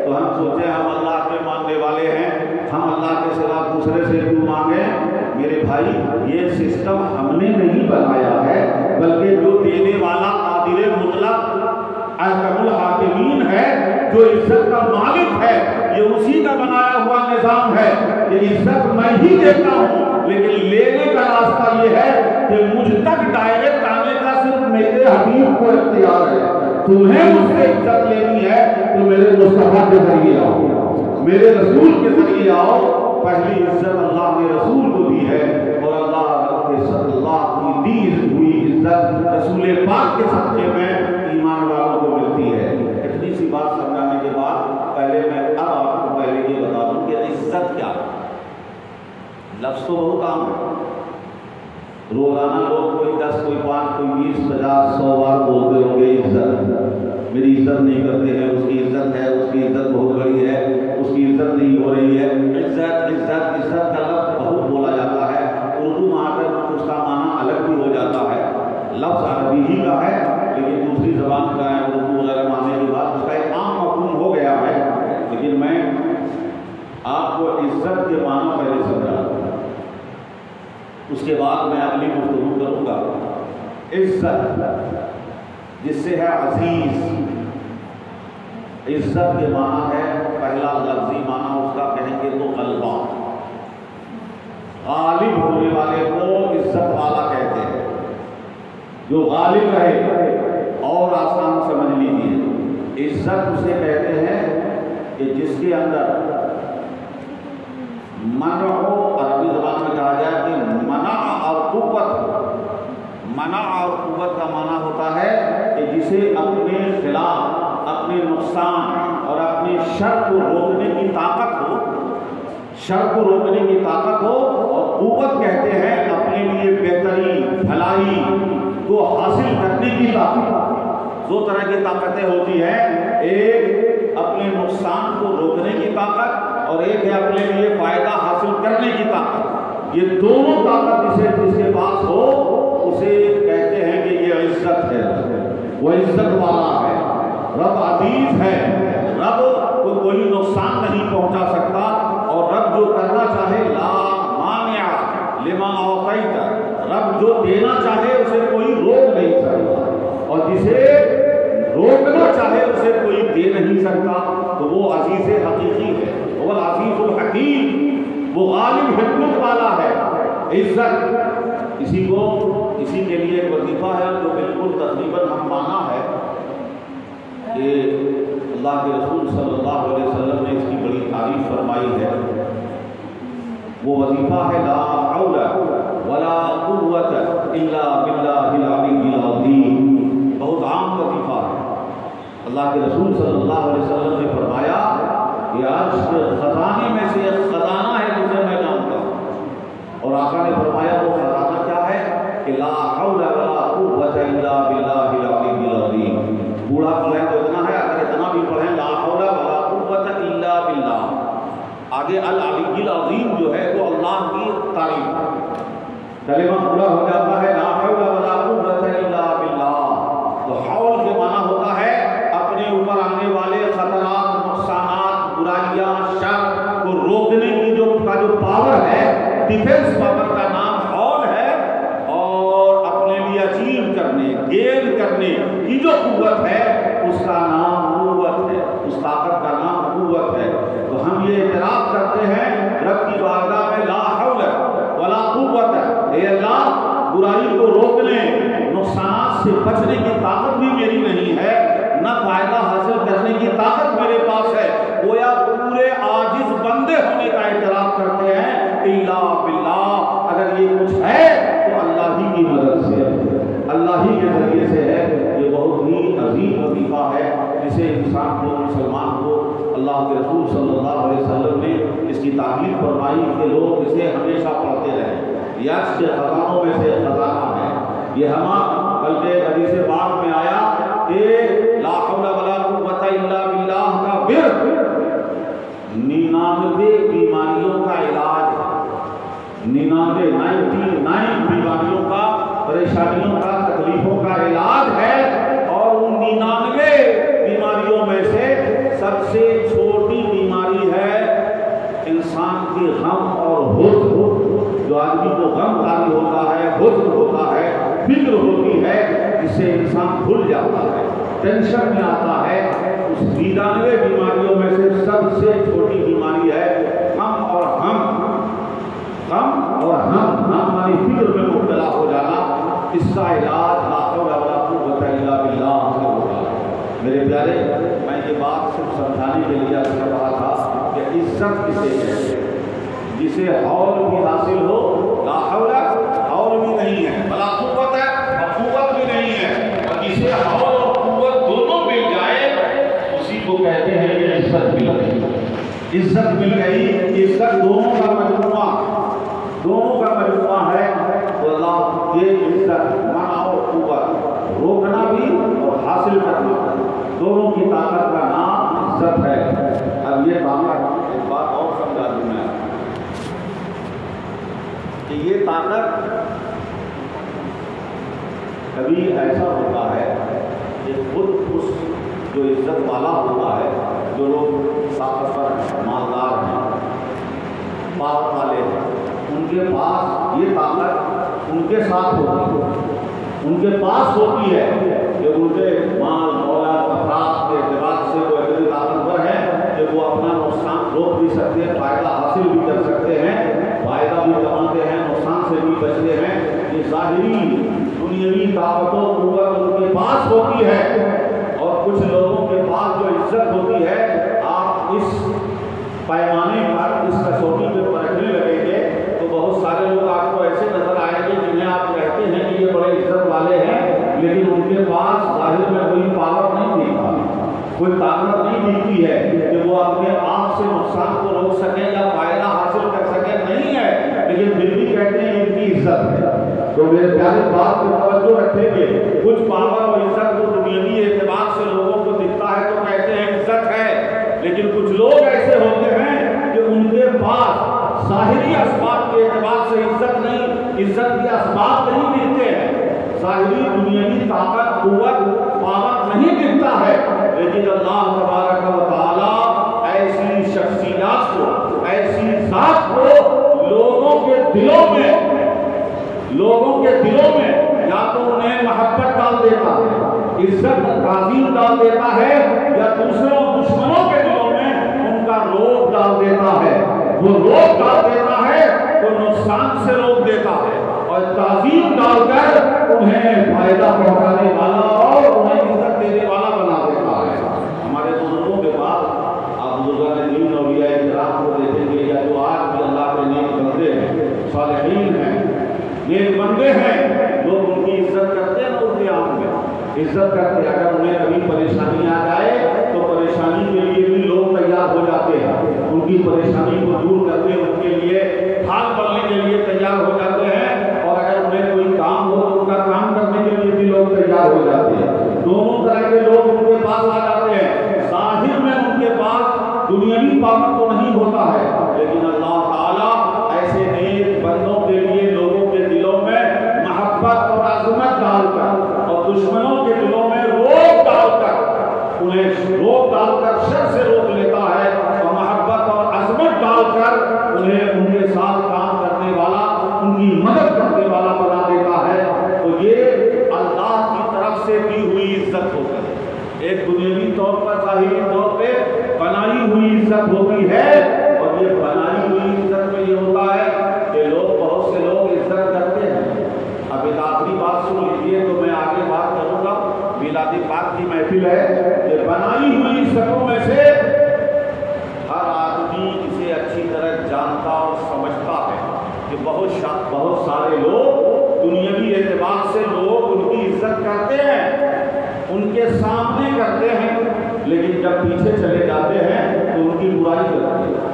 تو ہم سوچیں ہم اللہ کے ماننے والے ہیں، ہم اللہ کے سوا دوسرے سے کیوں مانگیں؟ میرے بھائی یہ سسٹم ہم نے نہیں بنایا ہے، بلکہ جو دینے والا قادر مطلق احکم الحاکمین ہے، جو عزت کا مالک ہے، یہ اسی کا بنایا ہوا نظام ہے کہ عزت میں ہی دیتا ہوں، لیکن لینے کا راستہ یہ ہے کہ مجھ تک ڈائریکٹ آنے کا صرف میرے حبیب کو اختیار ہے۔ تمہیں مجھ سے عزت لینی ہے تو میرے مصطفیٰ کے ذریعے آؤ، میرے رسول کے ذریعے آؤ۔ پہلی عزت اللہ کے رسول کو دی ہے، اور اللہ کے صلی اللہ کی دی ہوئی عزت رسول پاک کے صدقے میں ایمان والوں کو ملتی ہے۔ اتنی سی بات سمجھانے کے بعد پہلے میں اب آپ کو پہلے یہ بتا دوں کہ عزت کیا ہے۔ لفظ تو بہت عام ہے، روزانہ لوگ کوئی 10 کوئی 5 کوئی 20 50 100 بار بولتے ہوں گے عزت، میری عزت نہیں کرتے ہیں، اس کی عزت ہے، اس کی عزت بہت بڑی ہے، اس کی عزت نہیں ہو رہی ہے۔ عزت عزت عزت کا لفظ بہت بولا جاتا ہے، اردو مہاجر میں اس کا معنی الگ بھی ہو جاتا ہے۔ لفظ عربی ہی کا ہے لیکن دوسری زبان کا ہے، اردو وغیرہ معنی کے بعد اس کا ایک عام مفہوم ہو گیا ہے، لیکن میں آپ کو عزت کے معنی پہلے سمجھا دوں، اس کے بعد میں اگلی گفتگو کروں گا۔ عزت جس سے ہے عزیز، عزت کے معنی ہے، پہلا لفظی معنی اس کا کہیں گے تو غلبہ، غالب ہونے والے کو عزت والا کہتے ہیں، جو غالب رہے، اور آسان سمجھ لیجیے عزت اسے کہتے ہیں کہ جس کے اندر منع ہو، عربی زبان میں کہا جائے کہ منع اور قوت، منع اور قوت کا معنی ہوتا ہے کہ جسے اپنے خلاف، اپنے نقصان اور اپنے شر کو روکنے کی طاقت ہو، شر کو روکنے کی طاقت ہو، اور قوت کہتے ہیں اپنے لیے بہتری بھلائی کو حاصل کرنے کی طاقت۔ دو طرح کی طاقتیں ہوتی ہیں، ایک اپنے نقصان کو روکنے کی طاقت اور ایک ہے اپنے لیے فائدہ حاصل کرنے کی طاقت۔ یہ دونوں طاقت جس کے پاس ہو اسے کہتے ہیں کہ یہ عزت ہے، وہ عزت والا ہے۔ رب عزیز ہے، رب کو کوئی نقصان نہیں پہنچا سکتا، اور رب جو کرنا چاہے لا مانع لما اعطیت، رب جو دینا چاہے اسے کوئی روک نہیں سکتا، اور جسے روکنا چاہے اسے کوئی دے نہیں سکتا، تو وہ عزیز حقیقی ہے، وہ العزیز الحکیم، وہ غالب حکمت والا ہے۔ عزت اسی کے لیے ایک وظیفہ ہے جو بالکل تقریباً ہم مانا ہے کہ اللہ کے رسول صلی اللہ علیہ وسلم نے اس کی بڑی تعریف فرمائی ہے۔ وہ وظیفہ ہے لا حول ولا قوت الا باللہ العلی العظیم، بہت عام وظیفہ ہے۔ اللہ کے رسول صلی اللہ علیہ وسلم نے فرمایا کہ عرش کے خزانے میں سے ایک خزانہ ہے جسے میں جانتا ہوں، اور آقا نے فرمایا وہ خزانہ کیا ہے کہ لا حول ولا قوت الا باللہ العلی العظیم۔ بوڑھا پڑھیں تو اتنا ہے، اگر اتنا بھی پڑھیں لا حول ولا قوت الا باللہ، آگے العلی العظیم جو ہے وہ اللہ کی تعریف ہے، کلمہ پورا ہو جاتا ہے لا حول ولا قوت الا باللہ۔ تو حول کے معنی ہوتا ہے اپنے اوپر آنے والے خطرات، نقصانات، برائیاں، شر کو روکنے کی جو پاور ہے، ڈیفنس پاور کا نام حول ہے، اور اپنے لیے اچیو کرنے، گین کرنے کی جو قوت ہے اس کا نام قوت ہے، اس طاقت کا نام قوت ہے۔ تو ہم یہ اعتراف کرتے ہیں رب کی بارگاہ میں لا حول ولا قوت، اے اللہ برائی کو روکنے، نقصانات سے بچنے کی طاقت بھی میری نہیں ہے، نہ فائدہ حاصل کرنے کی طاقت میرے پاس ہے، گویا پورے عاجز بندے ہونے کا اعتراف کرتے ہیں الا باللہ۔ اگر یہ کچھ ہے تو اللہ ہی کی مدد سے ہے، اللہ ہی کے ذریعے سے ہے۔ یہ بہت ہی عظیم وظیفہ ہے جسے انسان کو، مسلمان کو اللہ کے رسول صلی اللہ علیہ وسلم نے اس کی تعریف فرمائی کہ لوگ اسے ہمیشہ پڑھتے رہیں۔ یہ عرش کے خزانوں میں سے خزانہ ہے۔ یہ بلکہ حدیث پاک میں آیا کہ لا حول ولا قوت الا باللہ کا ورد 99 بیماریوں کا علاج ہے، 99 بیماریوں کا، پریشانیوں کا، تکلیفوں کا علاج ہے، اور ان 99 بیماریوں میں سے سب سے چھوٹی بیماری ہے انسان کی غم اور حزن۔ جو آدمی کو غم طاری ہوتا ہے، حزن ہوتا ہے، فکر ہوتی ہے، جس سے انسان بھول جاتا ہے، ٹینشن میں آتا ہے، اس 99 بیماریوں میں سے سب سے چھوٹی بیماری ہے ہم اور ہم ہماری فکر میں مبتلا ہو جانا۔ اس کا علاج لا حول ولا قوت الا باللہ سے ہوگا۔ میرے پیارے، میں یہ بات صرف سمجھانے کے لیے کر رہا تھا کہ عزت کسے کہتے ہیں؟ جسے حول بھی حاصل ہو، لا حول حول بھی نہیں ہے، بلا قوت ہے اور قوت بھی نہیں ہے، اور جسے حول اور قوت دونوں مل جائے اسی کو کہتے ہیں کہ عزت مل گئی۔ عزت مل گئی، عزت دونوں کا مجموعہ ہے۔ تو اللہ یہ عزت منع اور قوت، روکنا بھی اور حاصل کرنا، دونوں کی طاقت کا نام عزت ہے۔ اب یہ طاقت ایک بات اور سمجھا دوں میں کہ یہ طاقت کبھی ایسا ہوتا ہے کہ خود اس جو عزت والا ہوتا ہے، جو لوگ طاقتور مالدار ہیں، پاور والے ہیں، ان کے پاس یہ طاقت ان کے ساتھ ہوتی ہے، ان کے پاس ہوتی ہے کہ ان کے مال دولت افراد کے اعتبار سے وہ اتنے طاقتور ہیں کہ وہ اپنا نقصان روک بھی سکتے ہیں، فائدہ حاصل بھی کر سکتے ہیں، فائدہ بھی کماتے ہیں، نقصان سے بھی بچتے ہیں۔ یہ ظاہری دنیاوی طاقت و قوت ان کے پاس ہوتی ہے۔ اور کچھ لوگوں کے پاس جو عزت ہوتی ہے، آپ اس پیمانے پر اس کسوٹی پہ پرکھنے لگیں گے تو بہت سارے لوگ آپ کو ایسے نظر آئیں گے جنہیں آپ کہتے ہیں کہ یہ بڑے عزت والے ہیں، لیکن ان کے پاس ظاہر میں کوئی پاور نہیں دکھتا، کوئی طاقت نہیں دکھتی ہے کہ وہ اپنے آپ سے نقصان کو روک سکیں یا فائدہ حاصل کر سکیں، نہیں ہے، لیکن پھر بھی کہتے ہیں ان کی عزت ہے۔ تو میرے پیارے بات کو توجہ رکھیں گے، کچھ پاور اور عزت کو دنیاوی اعتبار سے لوگوں کو دکھتا ہے تو کہتے ہیں عزت ہے، لیکن کچھ لوگ ایسے ہوتے ہیں کہ ان کے پاس ظاہری اسباب کے اعتبار سے عزت کے اسباب نہیں ملتے ہیں، ظاہری دنیاوی طاقت قوت پاور نہیں دکھتا ہے، لیکن اللہ تبارک و تعالی ایسی شخصیات کو، ایسی ذات کو لوگوں کے دلوں میں یا تو انہیں محبت ڈال دیتا ہے، عزت تعظیم ڈال دیتا ہے، یا دوسروں دشمنوں کے دلوں میں ان کا روب ڈال دیتا ہے۔ وہ روب ڈال دیتا ہے تو نقصان سے روک دیتا ہے، اور تعظیم ڈال کر انہیں فائدہ پہنچانے والا اور انہیں عزت دینے والا بنا دیتا ہے۔ ہمارے بزرگوں کے بعد آپ بزرگان دین اولیاء کرام کو دیکھیں گے، یا جو آج بھی اللہ کے نیک بندے ہیں، صالحین ہیں، نیک بندے ہیں، لوگ ان کی عزت کرتے ہیں، ان کے عام میں عزت کرتے ہیں۔ اگر انہیں کبھی پریشانی آ جائے تو پریشانی کے لیے بھی لوگ تیار ہو جاتے ہیں، ان کی پریشانی کو دور کرتے ہیں، ان کے لیے ہاتھ بننے کے لیے تیار ہو جاتے ہیں، اور اگر انہیں کوئی کام ہو تو ان کا کام کرنے کے لیے بھی لوگ تیار ہو جاتے ہیں۔ دونوں طرح کے لوگ ان کے پاس آ جاتے ہیں۔ ظاہر میں ان کے پاس دنیاوی پاور تو نہیں ہوتا ہے، لیکن اللہ تعالیٰ ایسے نیک بندوں کے لیے لوگوں کے دلوں میں محبت اور عظمت ڈال کر، اور دشمنوں کے دلوں میں روک ڈال کر، انہیں روک ڈال کر شر سے روک لیتا ہے، اور محبت اور عظمت ڈال کر انہیں ان کے ساتھ کام کرنے والا، ان کی مدد کرنے والا بنا دیتا ہے۔ تو یہ اللہ کی طرف سے دی ہوئی عزت ہوتی ہے، ایک دنیاوی طور پر ظاہری طور پہ بنائی ہوئی عزت ہوتی ہے، اور یہ بنائی ہوئی عزت میں یہ ہوتا ہے کہ بہت سے لوگ عزت کرتے ہیں۔ اب ایک آخری بات سن لیجیے تو میں آگے بات کروں گا، میلاد پاک کی محفل ہے، کہ بنائی ہوئی عزتوں میں سے ہر آدمی اسے اچھی طرح جانتا اور سمجھتا ہے کہ بہت سارے لوگ دنیاوی اعتبار سے لوگ ان کی عزت کرتے ہیں، ان کے سامنے کرتے ہیں، لیکن جب پیچھے چلے جاتے ہیں تو ان کی برائی کرتے ہیں،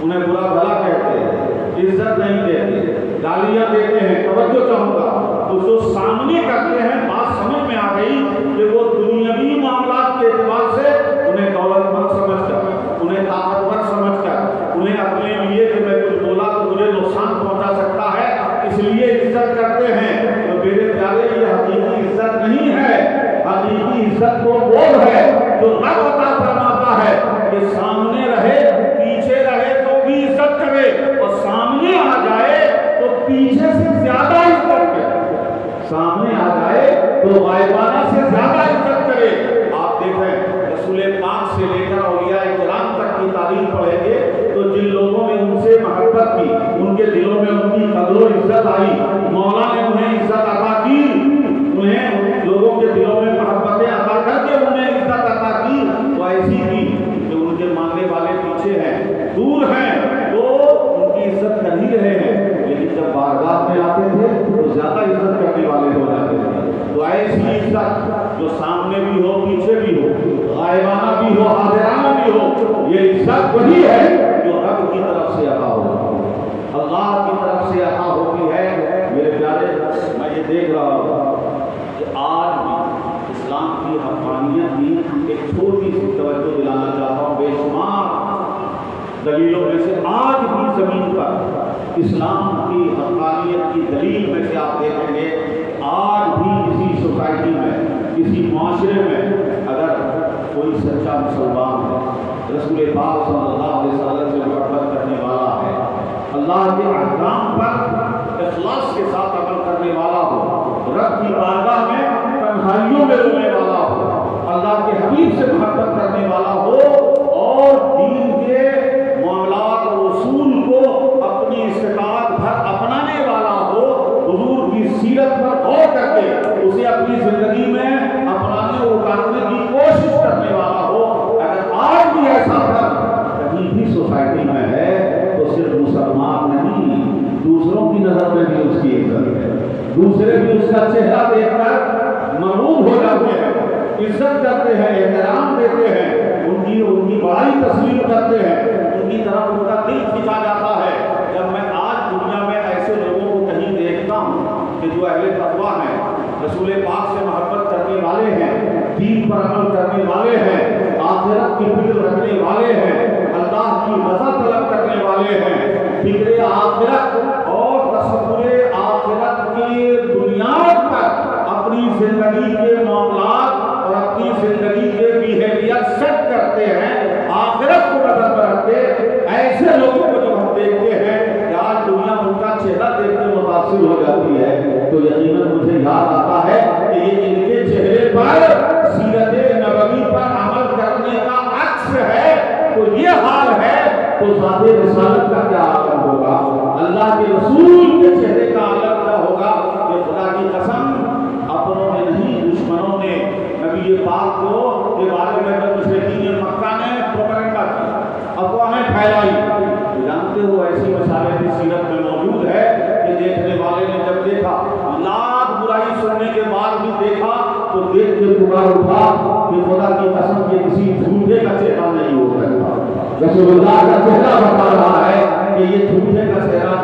انہیں برا بھلا کہتے ہیں، عزت نہیں دیتے، گالیاں دیتے ہیں۔ توجہ چاہوں گا، تو جو سامنے کرتے ہیں بات سمجھ میں آ گئی کہ وہ دنیاوی معاملات کے اعتبار سے انہیں دولت مند سمجھ کر، انہیں طاقتور سمجھ کر، انہیں اپنے لیے کہ میں کچھ بولا تو مجھے نقصان پہنچا سکتا ہے اس لیے عزت کرتے ہیں۔ تو میرے پیارے، یہ حقیقی عزت نہیں ہے۔ حقیقی عزت کو وہ ہے جو رب عطا فرماتا ہے کہ سامنے رہے پیچھے رہے تو بھی عزت کرے، اور سامنے آ جائے تو پیچھے سے زیادہ عزت کرے، سامنے آ جائے تو غائبانہ سے زیادہ عزت کرے۔ یہ عزت وہی ہے جو رب کی طرف سے عطا ہوتی ہے، اللہ کی طرف سے عطا ہوتی ہے۔ میرے پیارے، میں یہ دیکھ رہا ہوں کہ آج بھی اسلام کی حقانیت کی ایک چھوٹی سی توجہ دلانا چاہتا ہوں۔ بے شمار دلیلوں میں سے آج بھی زمین پر اسلام کی حقانیت کی دلیل میں سے آپ دیکھیں گے، آج بھی کسی سوسائٹی میں، کسی معاشرے میں اگر کوئی سچا مسلمان ہے، رسول پاک صلی اللہ علیہ وسلم سے محبت کرنے والا ہے، اللہ کے احکام پر اخلاص کے ساتھ عمل کرنے والا ہو، رب کی بارگاہ میں تنہائیوں میں رونے والا ہو، اللہ کے حبیب سے محبت کرنے والا ہو، اور دین کے معاملات اور اصول کو اپنی استطاعت بھر اپنانے والا ہو، حضور کی سیرت پر غور کر کے اسے اپنی زندگی میں اپنانے اور اتارنے کی کوشش کرنے والا ہو، اگر آج بھی ایسا کہیں بھی سوسائٹی میں ہے تو صرف مسلمان نہیں، دوسروں کی نظر میں بھی اس کی عزت ہے، دوسرے بھی اس کا چہرہ دیکھ کر مغرور ہو جاتے ہیں، عزت کرتے ہیں، احترام دیتے ہیں، ان کی بڑائی تسلیم کرتے ہیں، ان کی طرف ان کا دل کھینچا جاتا ہے۔ جب میں آج دنیا میں ایسے لوگوں کو کہیں دیکھتا ہوں کہ جو اہل تقویٰ ہیں، رسول پاک سے محبت کرنے والے ہیں، دین پر عمل کرنے والے ہیں، آخرت کی فکر رکھنے والے ہیں، اللہ کی رضا طلب کرنے والے ہیں، فکر آخرت اور تصور آخرت کی بنیاد پر اپنی زندگی کے معاملات اور اپنی زندگی کے بیہیویئر سیٹ کرتے ہیں، آخرت کو نظر میں رکھتے، ایسے لوگوں کو جب ہم دیکھتے ہیں کہ آج دنیا ان کا چہرہ دیکھ کر متاثر ہو جاتی ہے، تو یقیناً مجھے یاد آتا ہے کہ یہ ان کے چہرے پر سیرت نبوی پر عمل کرنے کا عکس ہے، تو یہ حال ہے تو ذات رسالت کا کیا عالم ہوگا، اللہ کے رسول کے چہرے کا عالم کیا ہوگا۔ کہ خدا کی قسم اپنوں نے نہیں، دشمنوں نے نبی پاک کو کے بارے میں جب مشرکین مکہ نے پروپیگنڈا کی، افواہیں پھیلائی، تو جانتے ہو ایسی مثالیں بھی سیرت میں موجود ہے کہ دیکھنے والے نے جب دیکھا، لاکھ برائی سننے کے بعد بھی دیکھا تو دیکھ کے پکار اٹھا کہ خدا کی قسم کے کسی جھوٹے کا چہرہ نہیں ہو سکتا، رسول اللہ کا چہرہ بتا رہا ہے کہ یہ جھوٹے کا چہرہ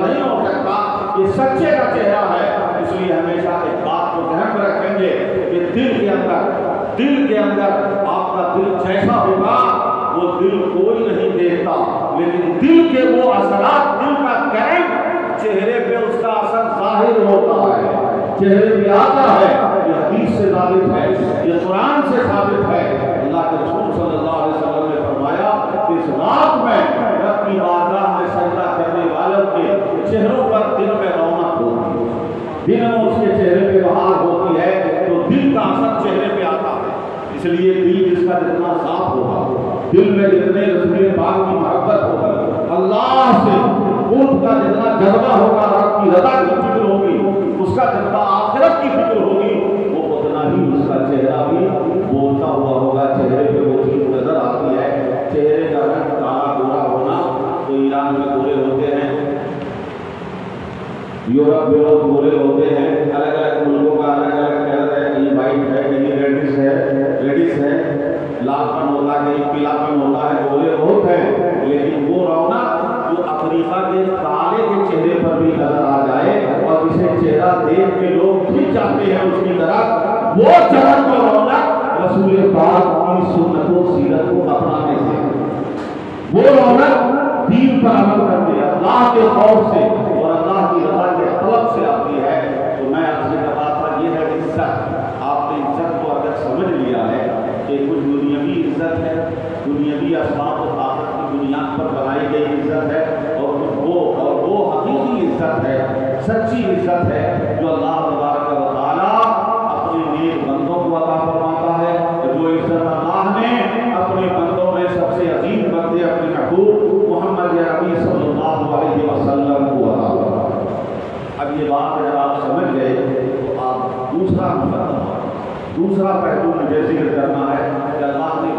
نہیں ہو سکتا، یہ سچے کا چہرہ ہے۔ اس لیے ہمیشہ ایک بات کو ذہن میں رکھیں گے کہ دل کے اندر آپ کا دل جیسا ہوگا وہ دل کوئی نہیں دیکھتا، لیکن دل کے وہ اثرات، دل کا کرم چہرے پہ اس کا اثر ظاہر ہوتا ہے، چہرے پہ آتا ہے۔ یہ حدیث سے ثابت ہے، یہ قرآن سے ثابت ہے۔ اللہ کے رسول صلی اللہ علیہ وسلم نے فرمایا کہ اس رات میں رب کی بارگاہ میں سجدہ کرنے والوں کے چہروں پر دل میں رونق ہوتی ہے، دل میں اس کے چہرے پہ بہار ہوتی ہے، تو دل کا اثر چہرے پہ آتا ہے۔ اس لیے دل جس کا جتنا صاف ہوگا، دل میں جتنے رسول پاک کی محبت ہوگی، اللہ سے ان کا جتنا جذبہ ہوگا، رب کی رضا کی فکر ہوگی، اس کا جتنا آخرت کی فکر ہوگی، وہ اتنا ہی اس کا چہرہ بھی بولتا ہوا ہوگا۔ چہرے پہ وہ چیز نظر آتی ہے، چہرے کا رنگ کالا گورا ہونا، تو ایران میں گورے ہوتے ہیں، یورپ میں لوگ گورے ہوتے ہیں، الگ الگ ملکوں کا الگ الگ کلر ہے، کہیں وائٹ ہے، کہیں ریڈش ہے، لال پن ہوتا ہے، کہیں پیلا پن ہوتا ہے، گورے ہوتے ہیں، لیکن وہ رونق جو افریقہ کے کالے کے چہرے پر بھی نظر آ جائے اور اسے چہرہ دیکھ کے لوگ کھنچ جاتے ہیں اس کی طرف، وہ چمک اور رونق رسول پاک کی سنت و سیرت کو اپنانے سے، وہ رونق دین پر عمل کرتے ہیں، اللہ کے خوف سے اور اللہ کی رضا کے طلب سے آتی ہے۔ تو میں آپ سے کہا تھا یہ ہے عزت۔ آپ نے عزت کو اگر سمجھ لیا ہے کہ کچھ دنیاوی عزت ہے، دنیاوی اسباب و طاقت کی بنیاد پر بنائی گئی عزت ہے، اور وہ حقیقی عزت ہے، سچی عزت ہے جو اللہ تبارک و تعالیٰ اپنے نیک بندوں کو عطا فرماتا ہے، جو عزت اللہ نے اپنے بندوں میں سب سے عظیم بندے اپنے محبوب محمد عربی صلی اللہ علیہ وسلم کو عطا فرماتا ہے۔ اب یہ بات اگر آپ سمجھ گئے تو آپ دوسرا پہلو مجھے ذکر کرنا ہے کہ اللہ نے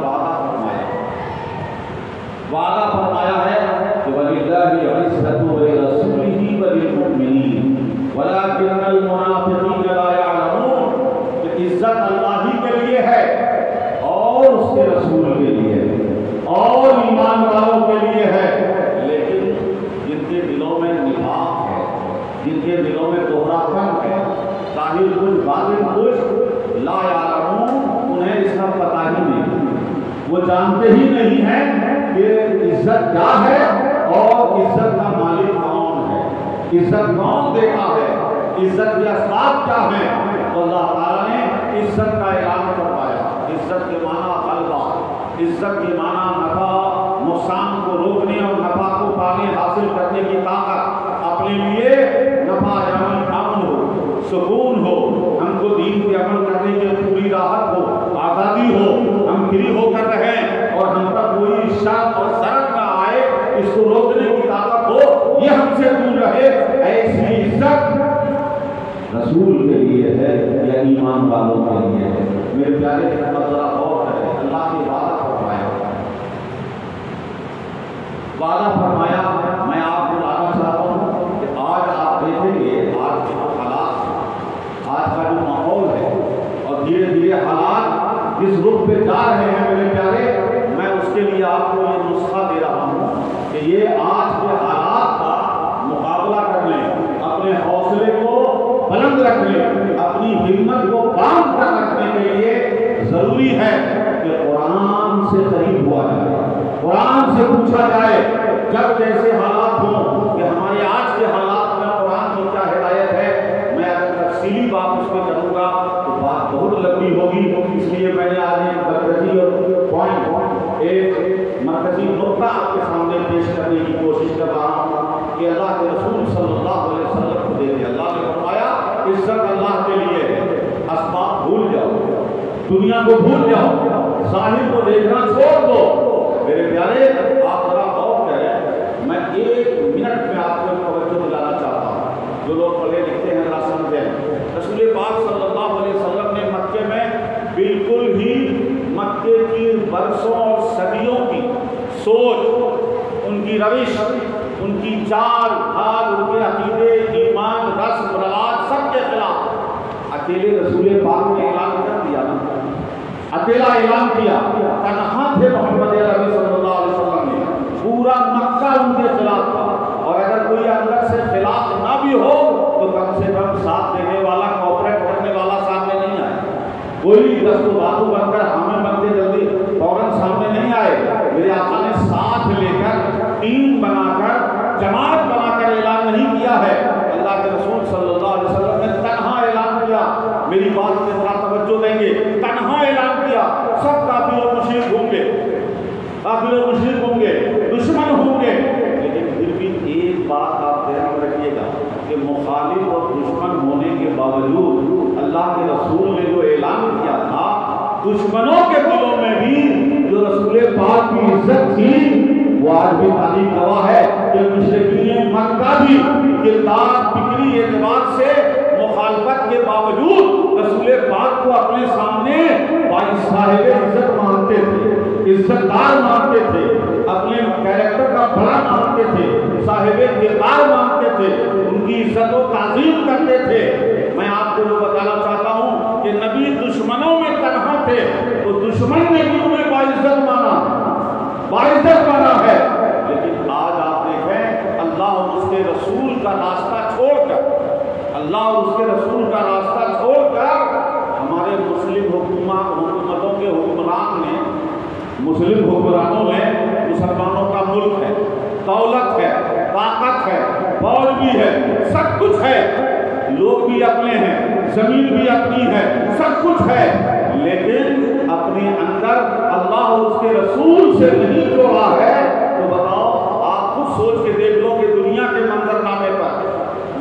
وعدہ فرمایا ہے کہ وَلِلَّهِ الْعِزَّةُ وَلِرَسُولِهِ وَلِلْمُؤْمِنِينَ وَلَكِنَّ الْمُنَافِقِينَ لَا يَعْلَمُونَ، کہ عزت اللہ ہی کے لیے ہے اور اس کے رسول کے لیے اور وہ جانتے ہی نہیں ہیں کہ عزت کیا ہے اور عزت کا مالک کون ہے، عزت کون دیتا ہے، عزت کے اسباب کیا ہیں۔ تو اللہ تعالیٰ نے عزت کا اعلان فرمایا۔ عزت کے معنی غلبہ، عزت کے معنی نفع نقصان کو روکنے اور نفع کو پانے حاصل کرنے کی طاقت، اپنے لیے نفع یعنی امن ہو، سکون ہو، ہم کو دین کے عمل کرنے کی پوری راحت ہو، آزادی ہو، ہم فری ہو کر رہیں اور ہم پر کوئی شک اور ضرر نہ آئے، اس کو روکنے کی طاقت ہو، یہ ہم سے دور رہے۔ ایسی عزت رسول کے لیے ہے یا ایمان والوں کے لیے ہے؟ میرے پیارے ذرا غور کریں، اللہ نے وعدہ فرمایا، وعدہ فرمایا۔ میں آپ کو بتانا چاہتا ہوں کہ آج آپ دیکھیں گے آج کے حالات، آج کا جو ماحول ہے اور دھیرے دھیرے حالات جس رخ پہ جا رہے ہیں میرے پیارے، میں اس کے لیے آپ کو یہ نسخہ دے رہا ہوں کہ یہ آج کے حالات کا مقابلہ کر لیں، اپنے حوصلے کو بلند رکھ لیں، اپنی ہمت کو کام کر رکھنے کے لیے ضروری ہے کہ قرآن سے قریب ہوا جائے، قرآن سے پوچھا جائے۔ جب جیسے حالات ہوں کہ ہمارے آج کے حالات میں قرآن کی کیا ہدایت ہے، میں اگر تفصیلی بات اس پہ کروں گا تو بات بہت لمبی ہوگی، اس لیے میں نے آج ایک مرکزی اور پوائنٹ، ایک مرکزی نقطہ آپ کے سامنے پیش کرنے کی کوشش کر رہا ہوں کہ اللہ کے رسول صلی اللہ علیہ وسلم کو دیکھیں۔ اللہ نے فرمایا عزت اللہ کے لیے ہے، اسباب بھول جاؤ، دنیا کو بھول جاؤ، ظاہر کو دیکھنا چھوڑ دو۔ میرے پیارے آپ ذرا غور کریں، میں ایک منٹ میں آپ کو توجہ دلانا چاہتا ہوں، جو لوگ پڑھے لکھتے ہیں ذرا سمجھیں۔ رسول پاک صلی اللہ علیہ وسلم نے مکے میں بالکل ہی مکے کی برسوں اور صدیوں کی سوچ، ان کی روش، ان کی چال ڈھال، ان کے عقیدے، ایمان، رسم رواج سب کے خلاف اکیلے رسول پاک نے اعلان کر دیا نا، اکیلا اعلان کیا، تنہا تھے محمد عربی صلی اللہ علیہ وسلم نے، پورا مکہ ان کے خلاف تھا، اور اگر کوئی اندر سے خلاف نہ بھی ہو تو کم سے کم ساتھ دینے والا، کوآپریٹ کرنے والا سامنے نہیں آئے، کوئی دست و بازو بن کر ہمیں بنتے جلدی فوراً سامنے نہیں آئے۔ میرے آقا نے ساتھ لے کر، ٹیم بنا کر، جماعت بنا کر اعلان نہیں کیا ہے، اللہ کے رسول صلی اللہ علیہ وسلم نے تنہا اعلان کیا۔ میری بات میں ذرا توجہ دیں گے، تنہا اعلان کیا، سب کافر و مشرک ہوں گے، کافر و مشرک ہوں گے، دشمن ہوں گے، لیکن پھر بھی ایک بات آپ دھیان رکھیے گا کہ مخالف اور دشمن ہونے کے باوجود اللہ کے رسول نے جو اعلان کیا تھا، دشمنوں کے دلوں میں بھی جو رسول پاک کی عزت تھی، وہ آج بھی تاریخ گواہ ہے کہ مشرکین مکہ بھی کردار، فکری اعتبار سے مخالفت کے باوجود رسول پاک کو اپنے سامنے صاحب عزت مانتے تھے، عزت دار مانتے تھے، اپنے کیریکٹر کا بڑا مانتے تھے، صاحب کردار مانتے تھے، ان کی عزت و تعظیم کرتے تھے۔ میں آپ کو جو بتانا چاہتا ہوں کہ نبی دشمنوں میں تنہا تھے تو دشمن نے بھی انہیں باعزت مانا، باعزت مانا ہے، لیکن آج آپ دیکھیں اللہ اور اس کے رسول کا راستہ چھوڑ کر، اللہ اور اس کے رسول کا راستہ چھوڑ کر ہمارے مسلم حکومتوں کے حکمران نے، مسلم حکمرانوں میں، مسلمانوں کا ملک ہے، دولت ہے، طاقت ہے، فوج بھی ہے، سب کچھ ہے، لوگ بھی اپنے ہیں، زمین بھی اپنی ہے، سب کچھ ہے، لیکن اپنے اندر اللہ اور اس کے رسول سے نہیں جوڑا ہے۔ تو بتاؤ، آپ خود سوچ کے دیکھ لو کہ دنیا کے منظر نامے پر،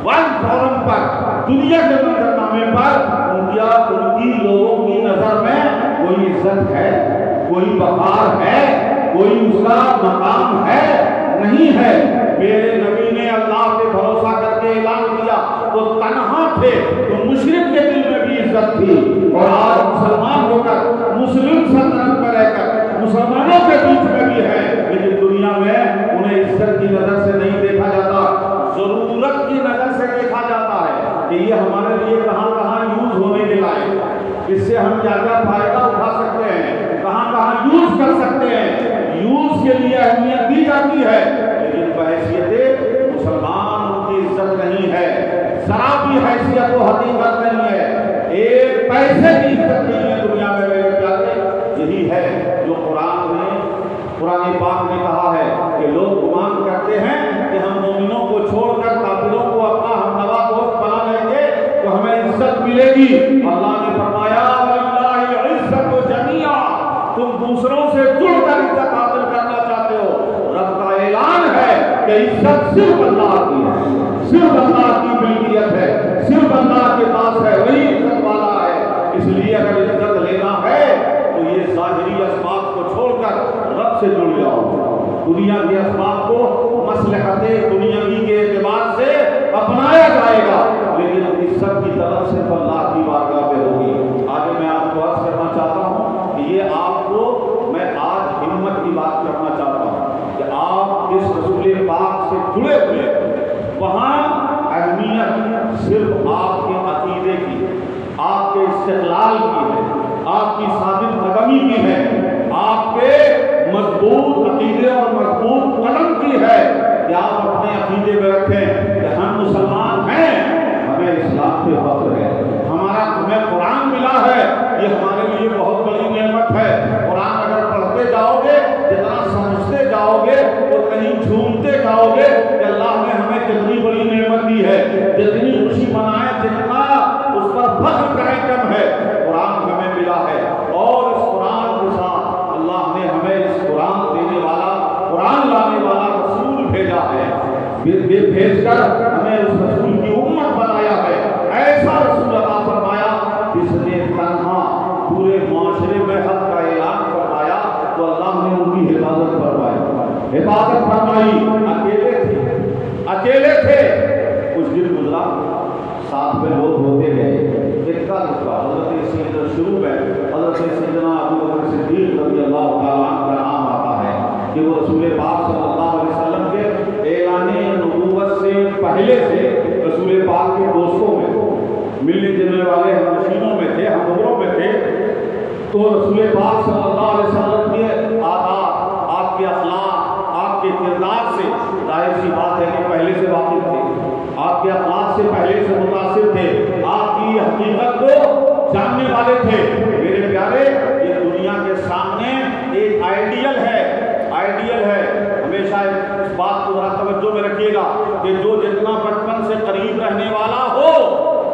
ورلڈ فورم پر، دنیا کے منظر نامے پر ان کی لوگوں کی نظر میں کوئی عزت ہے، کوئی وقار ہے، کوئی اس کا مقام ہے؟ نہیں ہے۔ میرے نبی نے اللہ پہ بھروسہ کر کے اعلان کیا تو تنہا تھے تو مشرک کے دل میں بھی عزت تھی، اور آج مسلمان ہو کر، مسلم سلطنت میں رہ کر مسلمانوں کے بیچ میں بھی ہے، لیکن دنیا میں انہیں عزت کی نظر سے نہیں دیکھا جاتا، ضرورت کی نظر سے دیکھا جاتا ہے کہ یہ ہمارے لیے کہاں کہاں یوز ہونے کے لائق، اس سے ہم کیا کیا فائدہ اٹھا سکتے ہیں، کہاں کہاں یوز کر سکتے ہیں، یوز کے لیے اہمیت دی جاتی ہے، لیکن بحیثیت مسلمان ان کی عزت نہیں ہے، ذرا بھی حیثیت و حقیقت نہیں ہے، ایک پیسے کی عزت نہیں ہے دنیا میں۔ میرے پیارے، یہی ہے جو قرآن قرآن پاک نے کہا ہے کہ لوگ گمان کرتے ہیں کہ ہم مومنوں کو چھوڑ کر کافروں کو اپنا ہمنوا دوست بنا لیں گے تو ہمیں عزت ملے گی. اللہ نے فرمایا وَلِلَّهِ الْعِزَّةُ جَمِيعًا, تم دوسروں سے جڑ کر عزت حاصل کرنا چاہتے ہو. رب کا اعلان ہے کہ عزت صرف اللہ کی ہے, صرف اللہ کی ملکیت ہے, صرف اللہ کے پاس ہے, وہی عزت والا ہے. اس لیے اگر عزت لینا ہے تو یہ ظاہری اسباب کو چھوڑ کر رب سے جڑ جاؤ. دنیا کے اسباب کو مصلحت دنیاوی کے اعتبار سے اپنایا جائے گا, لیکن عزت کی طرف صرف اللہ کی بارگاہ پہ ہوگی. آگے میں آپ کو عرض کرنا چاہتا ہوں کہ یہ آپ کو میں آج ہمت کی بات کرنا چاہتا ہوں کہ آپ اس رسول پاک سے جڑے ہوئے, وہاں اہمیت صرف آپ کے عقیدے کی, آپ کے استقلال کی ہے, آپ کی ثابت قدمی کی ہے, آپ کے مضبوط عقیدے اور مضبوط قدم کی ہے کہ آپ اپنے عقیدے میں رکھیں کہ ہم مسلمان ہیں, ہمیں اسلام پہ فخر ہے, ہمیں قرآن ملا ہے, یہ ہمارے لیے بہت بڑی نعمت ہے. قرآن اگر پڑھتے جاؤ گے, جتنا سمجھتے جاؤ گے تو کہیں جھومتے جاؤ گے کہ اللہ نے ہمیں کتنی بڑی نعمت دی ہے. جتنی خوشی منائے, جتنا اس پر فخر کریں کم ہے. قرآن ہمیں ملا ہے اور اس قرآن کے ساتھ اللہ نے ہمیں اس قرآن دینے والا, قرآن لانے والا رسول بھیجا ہے. بھیج کر ہمیں اس رسول کی امت بنایا ہے. ایسا رسول عطا فرمایا جس نے تنہا پورے معاشرے میں حق کا اعلان فرمایا تو اللہ نے ان کی حفاظت فرمائی, حفاظت فرمائی. اکیلے تھے. کچھ دن گزرا, ساتھ میں لوگ ہوتے گئے. ایک کا رکھا حضرت سیدنا شروع میں حضرت سیدنا ابو بکر صدیق رضی اللہ تعالیٰ عنہ کا نام آتا ہے کہ وہ رسول پاک صلی اللہ علیہ وسلم کے اعلان نبوت سے پہلے سے رسول پاک کے دوستوں میں, ملنے جلنے والے ہم نشینوں میں تھے, ہم عمروں میں تھے. تو رسول پاک صلی اللہ علیہ وسلم کے آداب, آپ کے اخلاق, آپ کے کردار سے ظاہر سی بات ہے کہ پہلے سے واقف تھے, آپ کے اخلاق سے پہلے سے متاثر تھے, آپ کی حقیقت کو جاننے والے تھے. میرے پیارے, یہ دنیا کے سامنے ایک آئیڈیل ہے, آئیڈیل ہے. ہمیشہ اس بات کو ذرا توجہ میں رکھیے گا کہ جو جتنا بچپن سے قریب رہنے والا ہو,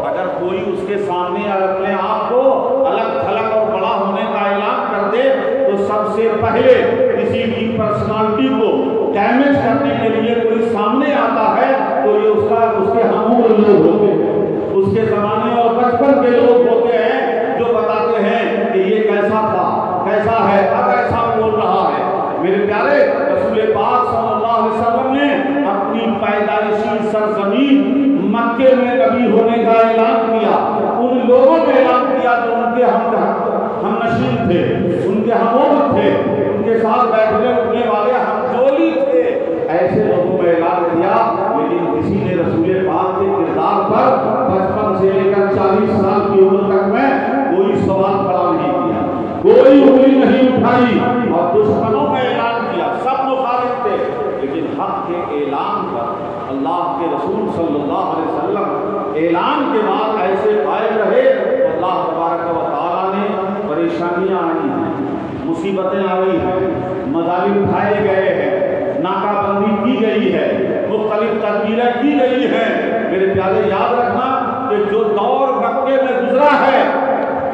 اگر کوئی اس کے سامنے اپنے آپ کو الگ تھلگ اور بڑا ہونے کا اعلان کر دے تو سب سے پہلے کسی کی پرسنالٹی کو ڈیمیج کرنے کے لیے کوئی سامنے آتا ہے تو یہ اس کے ہمعمر لوگ ہوتے ہیں, اس کے زمانے اور بچپن کے لوگ ہوتے ہیں جو بتاتے ہیں کہ یہ کیسا تھا, کیسا ہے, اب ایسا بول رہا ہے. میرے پیارے, رسول پاک صلی اللہ علیہ وسلم نے اپنی پیدائشی سرزمین مکے میں کبھی ہونے کا اعلان کیا. ان لوگوں میں اعلان کیا جو ان کے ہم نشین تھے, ان کے ہم عمر تھے, ان کے ساتھ بیٹھنے اٹھنے والے ہم جولی تھے. ایسے لوگوں میں اعلان کیا, لیکن کسی نے رسول پاک کے کردار پر بچپن سے لے کر 40 سال کی عمر تک میں کوئی سوال کھڑا نہیں کیا, کوئی انگلی نہیں اٹھائی. اور دشمنوں میں اعلان کیا, سب مخالف تھے, لیکن حق کے اعلان پر اللہ کے رسول صلی اللہ علیہ وسلم اعلان کے بعد ایسے قائم رہے تو اللہ تبارک و تعالیٰ نے پریشانیاں آئی ہیں, مصیبتیں آئی ہیں, مظالم اٹھائے گئے ہیں, ناکہ بندی کی گئی ہے, مختلف تدبیریں کی گئی ہیں. میرے پیارے, یاد رکھنا کہ جو دور مکے میں گزرا ہے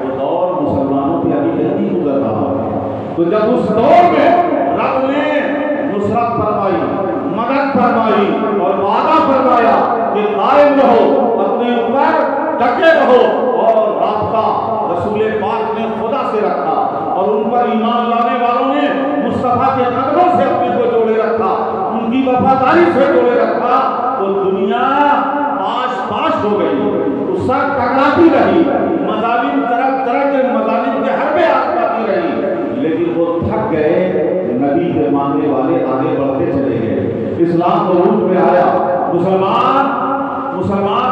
وہ دور مسلمانوں پہ ابھی نہیں گزر رہا ہے. تو جب اس دور میں رب نے نصرت فرمائی, مدد فرمائی اور وعدہ فرمایا کہ قائم رہو, اپنے اوپر ڈٹے رہو, اور رابطہ رسول پاک نے خدا سے رکھا اور ان پر ایمان لانے والوں نے مصطفیٰ کے قدموں سے اپنے کو جوڑے رکھا, ان کی وفاداری سے جوڑے رکھا, تو دنیا پاش ہو گئی, اس سر ٹکراتی رہی, مظالم طرح کے مظالم کے حربے آتی رہی, لیکن وہ تھک گئے. نبی کے ماننے والے آگے بڑھتے چلے گئے, اسلام عروج میں آیا, مسلمان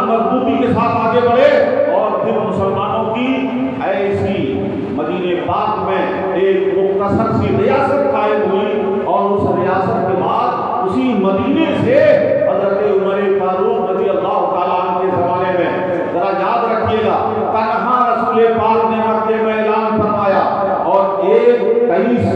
مضبوطی کے ساتھ آگے بڑھے, اور پھر مسلمانوں کی ایسی مدینے پاک میں ایک مختصر سی ریاست قائم ہوئی, اور اس ریاست کے بعد اسی مدینے سے حضرت عمر فاروق رضی اللہ تعالیٰ عنہ کے زمانے میں, ذرا یاد رکھیے گا, تنہا رسول پاک نے مکے میں اعلان فرمایا, اور 23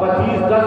25 10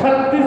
36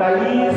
23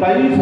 23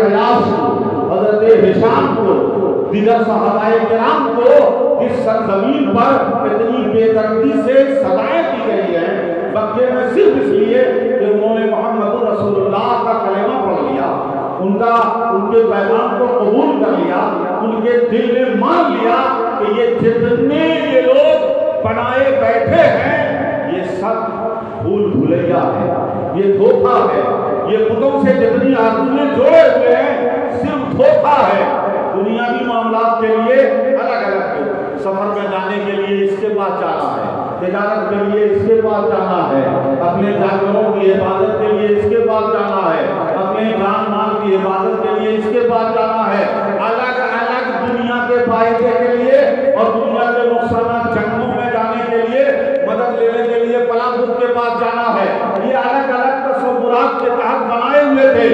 عیاش کو، حضرت ہشام کو، دیگر صحابہ کرام کو اس سرزمین پر اتنی بے دردی سے سزائیں دی گئی ہیں مکے میں صرف اس لیے کہ انہوں نے محمد رسول اللہ کا کلمہ پڑھ لیا، ان کے پیغام کو قبول کر لیا، ان کے دل نے مان لیا کہ یہ جتنے یہ لوگ بنائے بیٹھے ہیں یہ سب بھول بھلیا ہے، یہ دھوکہ ہے، یہ بتوں سے جتنی آرزویں جوڑے ہوئے ہیں صرف دھوکہ ہے۔ دنیاوی معاملات کے لیے الگ الگ سفر میں جانے کے لیے اس کے پاس جانا ہے، تجارت کے لیے اس کے پاس جانا ہے، اپنے جانوروں کی حفاظت کے لیے اس کے پاس جانا ہے، اپنے جان مال کی حفاظت کے لیے اس کے پاس جانا ہے، الگ الگ دنیا کے فائدے کے لیے اور دنیا کے نقصانات جنگوں میں جانے کے لیے مدد لینے کے لیے فلاں بت کے پاس جانا ہے۔ یہ الگ الگ تصورات کے تحت بنائے ہوئے تھے۔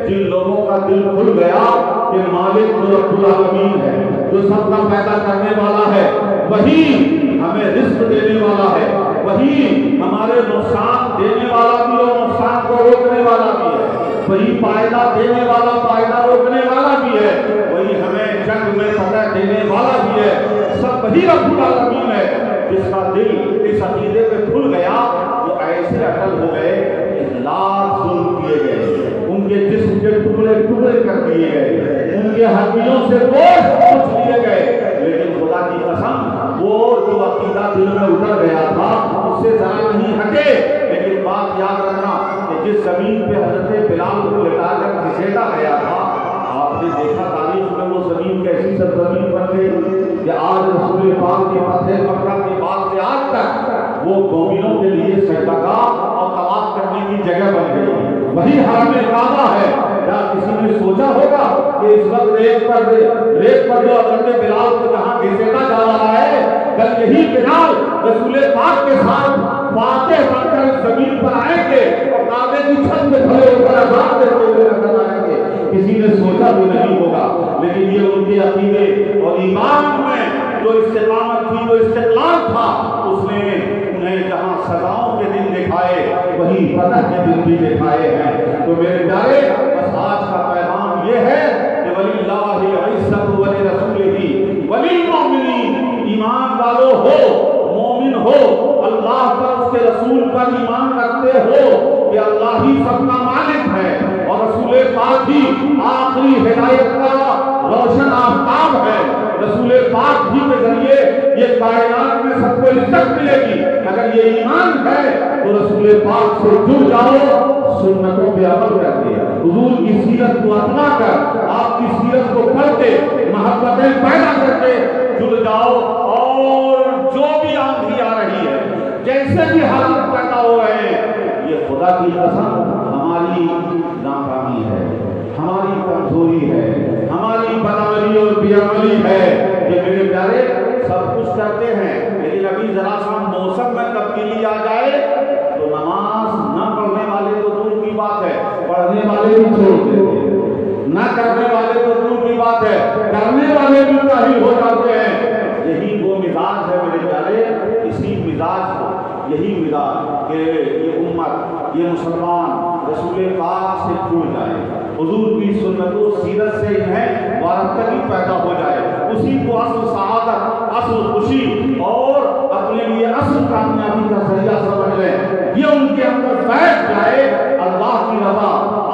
جن لوگوں کا دل کھل گیا کہ مالک رب العالمین ہے، جو سب کا پیدا کرنے والا ہے، وہی ہمیں رزق دینے والا ہے، وہی ہمارے نقصان دینے والا بھی اور نقصان کو روکنے والا بھی ہے، وہی فائدہ دینے والا فائدہ روکنے والا بھی ہے، وہی ہمیں جنگ میں فتح دینے والا بھی ہے، سب وہی رب العالمین ہے۔ جس کا دل اس عقیدے پہ کھل گیا وہ ایسے اٹل ہو گئے کہ لاکھ ظلم کیے گئے، ان کے جسم کے ٹکڑے ٹکڑے کر دیے گئے، ان کے ہڈیوں سے گوشت کھینچ لیے گئے، لیکن خدا کی قسم وہ جو عقیدہ دل میں اتر گیا تھا اس سے ذرا نہیں ہٹے۔ لیکن بات یاد رکھنا کہ جس زمین پہ حضرت بلال کو لٹا کر گھسیٹا گیا تھا، آپ نے دیکھا تاریخ میں وہ زمین کیسی سرزمین بن گئی کہ آج رسول پاک کے فتح مکہ کے بعد سے آج تک وہ مومنوں کے لیے سجدگاہ اور طواف کرنے کی جگہ بن گئی۔ وہی حرم کعبہ ہے۔ کیا کسی نے سوچا ہوگا کہ اس وقت ریت پر جو حضرت بلال کو جہاں گھسیٹا جا رہا ہے، کل یہی بلال رسول پاک کے ساتھ فاتح بن کر زمین پر آئیں گے اور کعبے کی چھت میں کھڑے ہو کر اذان دیتے ہوئے نظر آئیں گے؟ کسی نے سوچا بھی نہیں ہوگا، لیکن یہ ان کے عقیدے اور ایمان میں جو استقامت تھی، جو استقلال تھا، اس نے انہیں جہاں سزاؤں کے دن دکھائے وہی فتح کے دن بھی دکھائے ہیں۔ تو میرے پیارے، بس آج کا پیغام یہ ہے کہ وَلِلَّهِ الْعِزَّةُ وَلِرَسُولِهِ وَلِلْمُؤْمِنِينَ، ایمان والو ہو، مومن ہو، اللہ پر اس کے رسول پر ایمان رکھتے ہو کہ اللہ ہی سب کا مالک ہے اور رسول پاک ہی آخری ہدایت کا روشن آفتاب ہے۔ رسول پاک ہی کے ذریعے یہ کائنات میں سب کو عزت ملے گی۔ اگر یہ ایمان ہے تو رسول پاک سے جڑ جاؤ، سنتوں پہ عمل کر کے، حضور کی سیرت کو اپنا کر، آپ کی سیرت کو پڑھ کے محبتیں پیدا کر کے جڑ جاؤ، اور جو بھی آندھی آ رہی ہے، جیسے بھی حالات پیدا ہو رہے ہیں، یہ خدا کی قسم ہماری ناکامی ہے، ہماری کمزوری ہے، ہماری بدعملی اور بے عملی ہے کہ میرے پیارے سب کچھ کرتے ہیں، لیکن ابھی ذرا سا موسم میں تبدیلی آ جائے تو نماز نہ پڑھنے والے تو دور کی بات ہے، پڑھنے والے بھی چھوڑ دیتے ہیں، نہ کرنے والے تو دور کی بات ہے، کرنے والے بھی کاہل ہو جاتے ہیں۔ یہی وہ مزاج ہے میرے پیارے، اسی مزاج کو، یہی مزاج کہ یہ امت، یہ مسلمان رسول پاک سے جڑ جائے، حضور کی سنت و سیرت سے انہیں وارفتگی پیدا ہو جائے، اسی کو اصل سعادت، اصل خوشی اور اپنے لیے اصل کامیابی کا ذریعہ سمجھ لیں، یہ ان کے اندر بیٹھ جائے، اللہ کی رضا،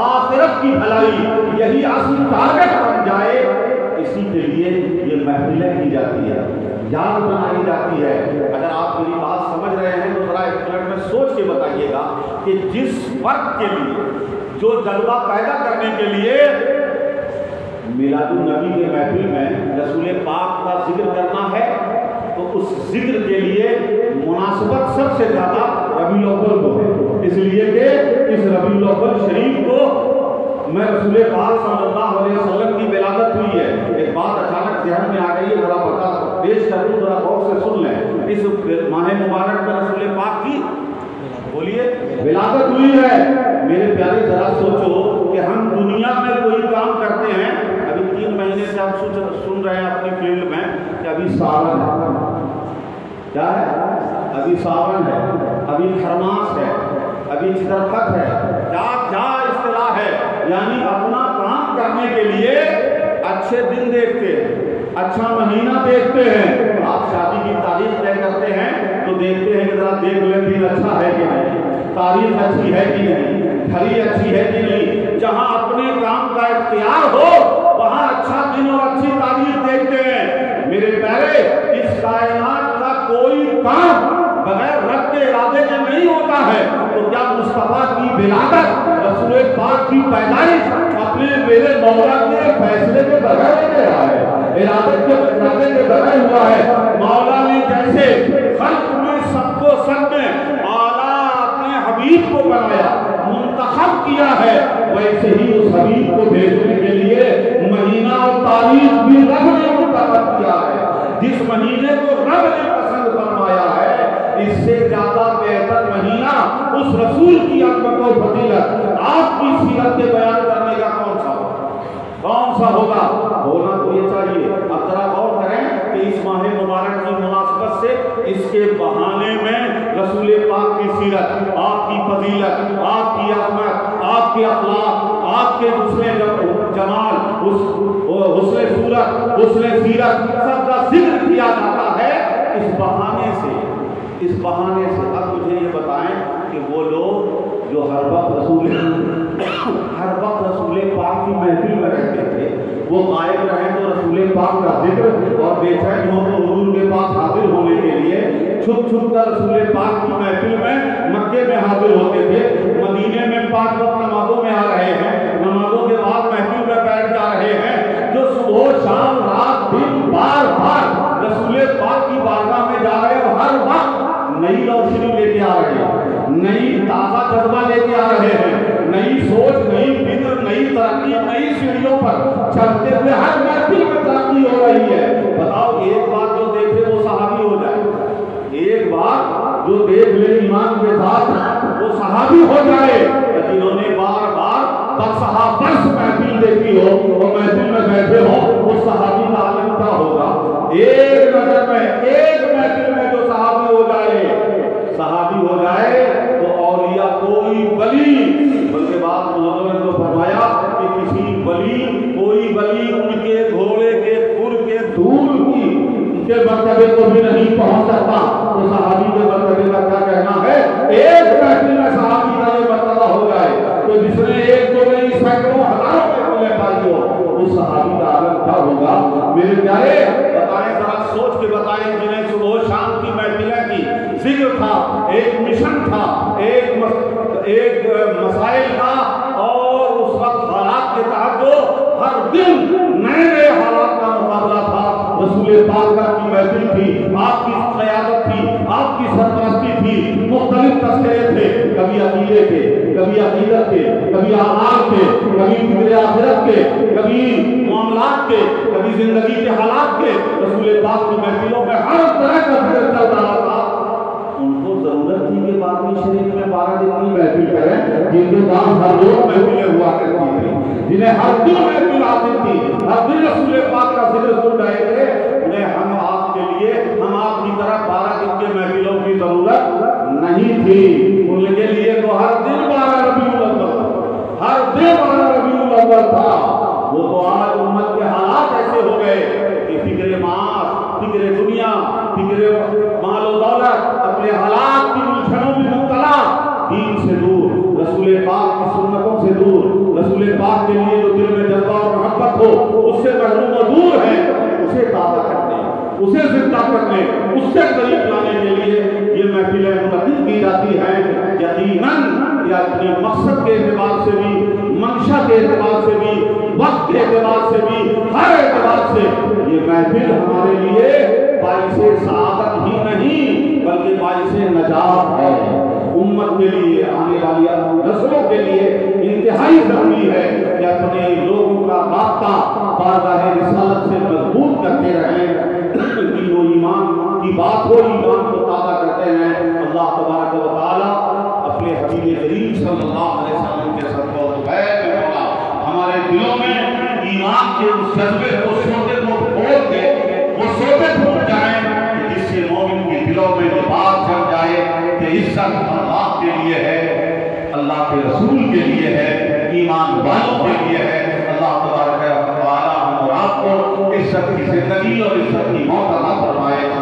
آخرت کی بھلائی، یہی اصل ٹارگٹ بن جائے۔ اسی کے لیے یہ محفلیں کی جاتی ہے، یاد بنائی جاتی ہے۔ اگر آپ میری بات سمجھ رہے ہیں تو ذرا ایک منٹ میں سوچ کے بتائیے گا کہ جس وقت کے لیے، جو جذبہ پیدا کرنے کے لیے میلاد النبی کے محفل میں رسول پاک کا ذکر کرنا ہے، تو اس ذکر کے لیے مناسبت سب سے زیادہ ربیع الاول کو ہے، اس لیے کہ اس ربیع الاول شریف کو میں رسول پاک صلی اللہ علیہ وسلم کی ولادت ہوئی ہے۔ ایک بات اچانک ذہن میں آ گئی ہے، ذرا بتا پیش کر دوں، ذرا غور سے سن لیں۔ اس ماہ مبارک میں رسول پاک کی بولیے ولادت ہوئی ہے۔ میرے پیارے ذرا سوچو کہ ہم دنیا میں کوئی کام کرتے ہیں، ابھی 3 مہینے سے آپ سن رہے ہیں اپنی فیلڈ میں کہ ابھی ساون ہے، کیا ہے؟ ابھی ساون ہے، ابھی خرماس ہے، ابھی چترپت ہے، کیا اصطلاح ہے، یعنی اپنا کام کرنا کرنے کے لیے اچھے دن دیکھتے ہیں، اچھا مہینہ دیکھتے ہیں۔ آپ شادی کی تاریخ طے کرتے ہیں تو دیکھتے ہیں کہ ذرا دیکھ لیں دن اچھا ہے کہ نہیں، تاریخ اچھی ہے کہ نہیں، گھڑی اچھی ہے کہ نہیں۔ جہاں اپنے کام کا اختیار ہو وہاں اچھا دن اور اچھی تاریخ دیکھتے ہیں۔ میرے پیارے، اس کائنات کا کوئی کام بغیر رب کے ارادے کے نہیں ہوتا ہے۔ تو کیا مصطفیٰ کی ولادت، رسول پاک کی پیدائش اپنے میرے مولا کے فیصلے کے بغیر نہیں ہوا ہے، ارادے کے بغیر ہوا ہے؟ مولا نے جیسے خلق میں سب کو سب میں اعلیٰ اپنے حبیب کو بنایا، منتخب کیا ہے، ویسے ہی اس حبیب کو بھیجنے کے لیے مہینہ اور تاریخ بھی رب نے منتخب کیا ہے۔ جس مہینے کو رب نے پسند فرمایا ہے، اس سے زیادہ بہتر مہینہ اس رسول کی عظمت و فضیلت، آپ کی سیرت کے بیان کرنے کا کون سا ہوگا؟ ہونا تو یہ چاہیے۔ اب ذرا غور کریں کہ اس ماہ مبارک کی مناسبت سے اس کے بہانے میں رسول پاک کی سیرت، آپ کی فضیلت، آپ کی عظمت، آپ کے اخلاق، آپ کے حسن جمال، حسن صورت، حسن سیرت سب کا ذکر کیا جاتا ہے اس بہانے سے۔ اب مجھے یہ بتائیں کہ وہ لوگ جو ہر وقت رسول پاک کی محفل میں رہتے تھے، وہ غائب رہیں تو رسول پاک کا ذکر، اور بے چین ہو تو حضور کے پاس حاضر ہونے کے لیے چھپ کر رسول پاک کی محفل میں مکے میں حاضر ہوتے تھے، مدینے میں 5 وقت نمازوں میں آ رہے ہیں، نمازوں کے بعد محفل میں بیٹھ جا رہے ہیں، جو صبح شام رات دن بار بار رسول پاک کی بارگاہ میں جا رہے ہیں، اور ہر وقت نئی روشنی لے کے آ رہے ہیں، نئی تازہ جذبہ لے کے آ رہے ہیں، نئی سوچ، نئی فکر، نئی ترقی، نئی سیڑھیوں پر چڑھتے ہوئے ہر محفل میں ترقی ہو رہی ہے۔ بتاؤ، ایک بات جو دیکھے وہ صحابی ہو جائے، ایک بات جو دیکھ لے ایمان کے ساتھ وہ صحابی ہو جائے، جنہوں نے بار بار برس محفل دیکھی ہو اور محفل میں بیٹھے ہو، وہ صحابی کا عالم کیا ہوگا؟ ایک نظر میں، ایک محفل میں جو صحابی ہو جائے تو اولیاء کوئی ولی، بلکہ بعض لوگوں نے تو فرمایا کہ کسی کوئی ولی ان کے گھوڑے کے کھر کے دھول کی ان کے مرتبے کو بھی نہیں پہنچ سکتا، تو صحابی کے مرتبے کا کیا کہنا ہے؟ ایک محفل میں صحابی کا یہ مرتبہ ہو جائے تو جس نے ایک دو نہیں سینکڑوں ہزاروں کے کھولے پائی ہو، اس صحابی کا عالم کیا ہوگا؟ میرے پیارے، بتائیں، ذرا سوچ کے بتائیں، جنہیں صبح شام کی محفلیں کی ذکر تھا، ایک مشن تھا، ایک مسائل تھا، اور اس وقت حالات کے تحت جو ہر دن نئے حالات کا مقابلہ تھا، رسول پاک کی محفل تھی، آپ کی قیادت تھی، آپ کی سرپرستی تھی، مختلف تذکرے تھے، کبھی عقیدے کے، کبھی عقیدت کے، کبھی اعمال کے، کبھی فکر آخرت کے، کبھی معاملات کے، کبھی زندگی کے حالات کے، رسول پاک کی محفلوں میں ہر طرح کا ذکر چل رہا تھا۔ ان کو ضرورت تھی کہ باقی شریف میں 12 دن کی محفل کریں، جن کے کام ہر روز محفلیں ہوا کرتی تھی، جنہیں ہر دن محفل حاصل تھی، ہر دن رسول پاک کا ذکر سن رہے تھے، انہیں ہم آپ کے لیے، ہم آپ کی طرح 12 دن کے محفلوں کی ضرورت نہیں تھی۔ ان کے لیے تو ہر دن 12 ربیع الاول، ہر دن 12 ربیع الاول تھا۔ وہ تو آج امت کے حالات ایسے ہو گئے کہ فکر معاش، فکر دنیا، فکر مال و دولت، اپنے حالات کی الجھنوں میں مبتلا، دین سے دور، رسول پاک کی سنتوں سے دور، رسول پاک کے لیے جو دل میں جذبہ اور محبت ہو اس سے محروم و دور ہے، اسے تازہ کرنے، اسے زندہ کرنے، اس سے قریب لانے کے لیے یہ محفلیں منعقد کی جاتی ہیں۔ یقیناً یہ اپنے مقصد کے اعتبار سے بھی، منشا کے اعتبار سے بھی، وقت کے اعتبار سے بھی، ہر اعتبار سے یہ محفل ہمارے لیے باعث سعادت ہی نہیں بلکہ باعث نجات ہے۔ امت کے لیے، آنے والی نسلوں کے لیے انتہائی ضروری ہے کہ اپنے لوگوں کا رابطہ بارگاہ رسالت سے مضبوط کرتے رہیں، دین و ایمان کی بات ہو، ایمان کو تازہ کرتے ہیں۔ اللہ تبارک و تعالی اپنے حبیب کریم صلی اللہ علیہ وسلم کے صدقہ و خیر میں ہوگا ہمارے دلوں میں ایمان کے اس جذبے کو سوتے کو کھول کے وہ سوتے پھوٹ جائیں، جس سے مومن کے دلوں میں یہ بات جم جائے کہ عزت اللہ کے لیے ہے، اللہ کے رسول کے لیے ہے، ایمان والوں کے لیے ہے۔ اللہ تبارک عزت کی زندگی اور عزت کی موت عطا فرمائے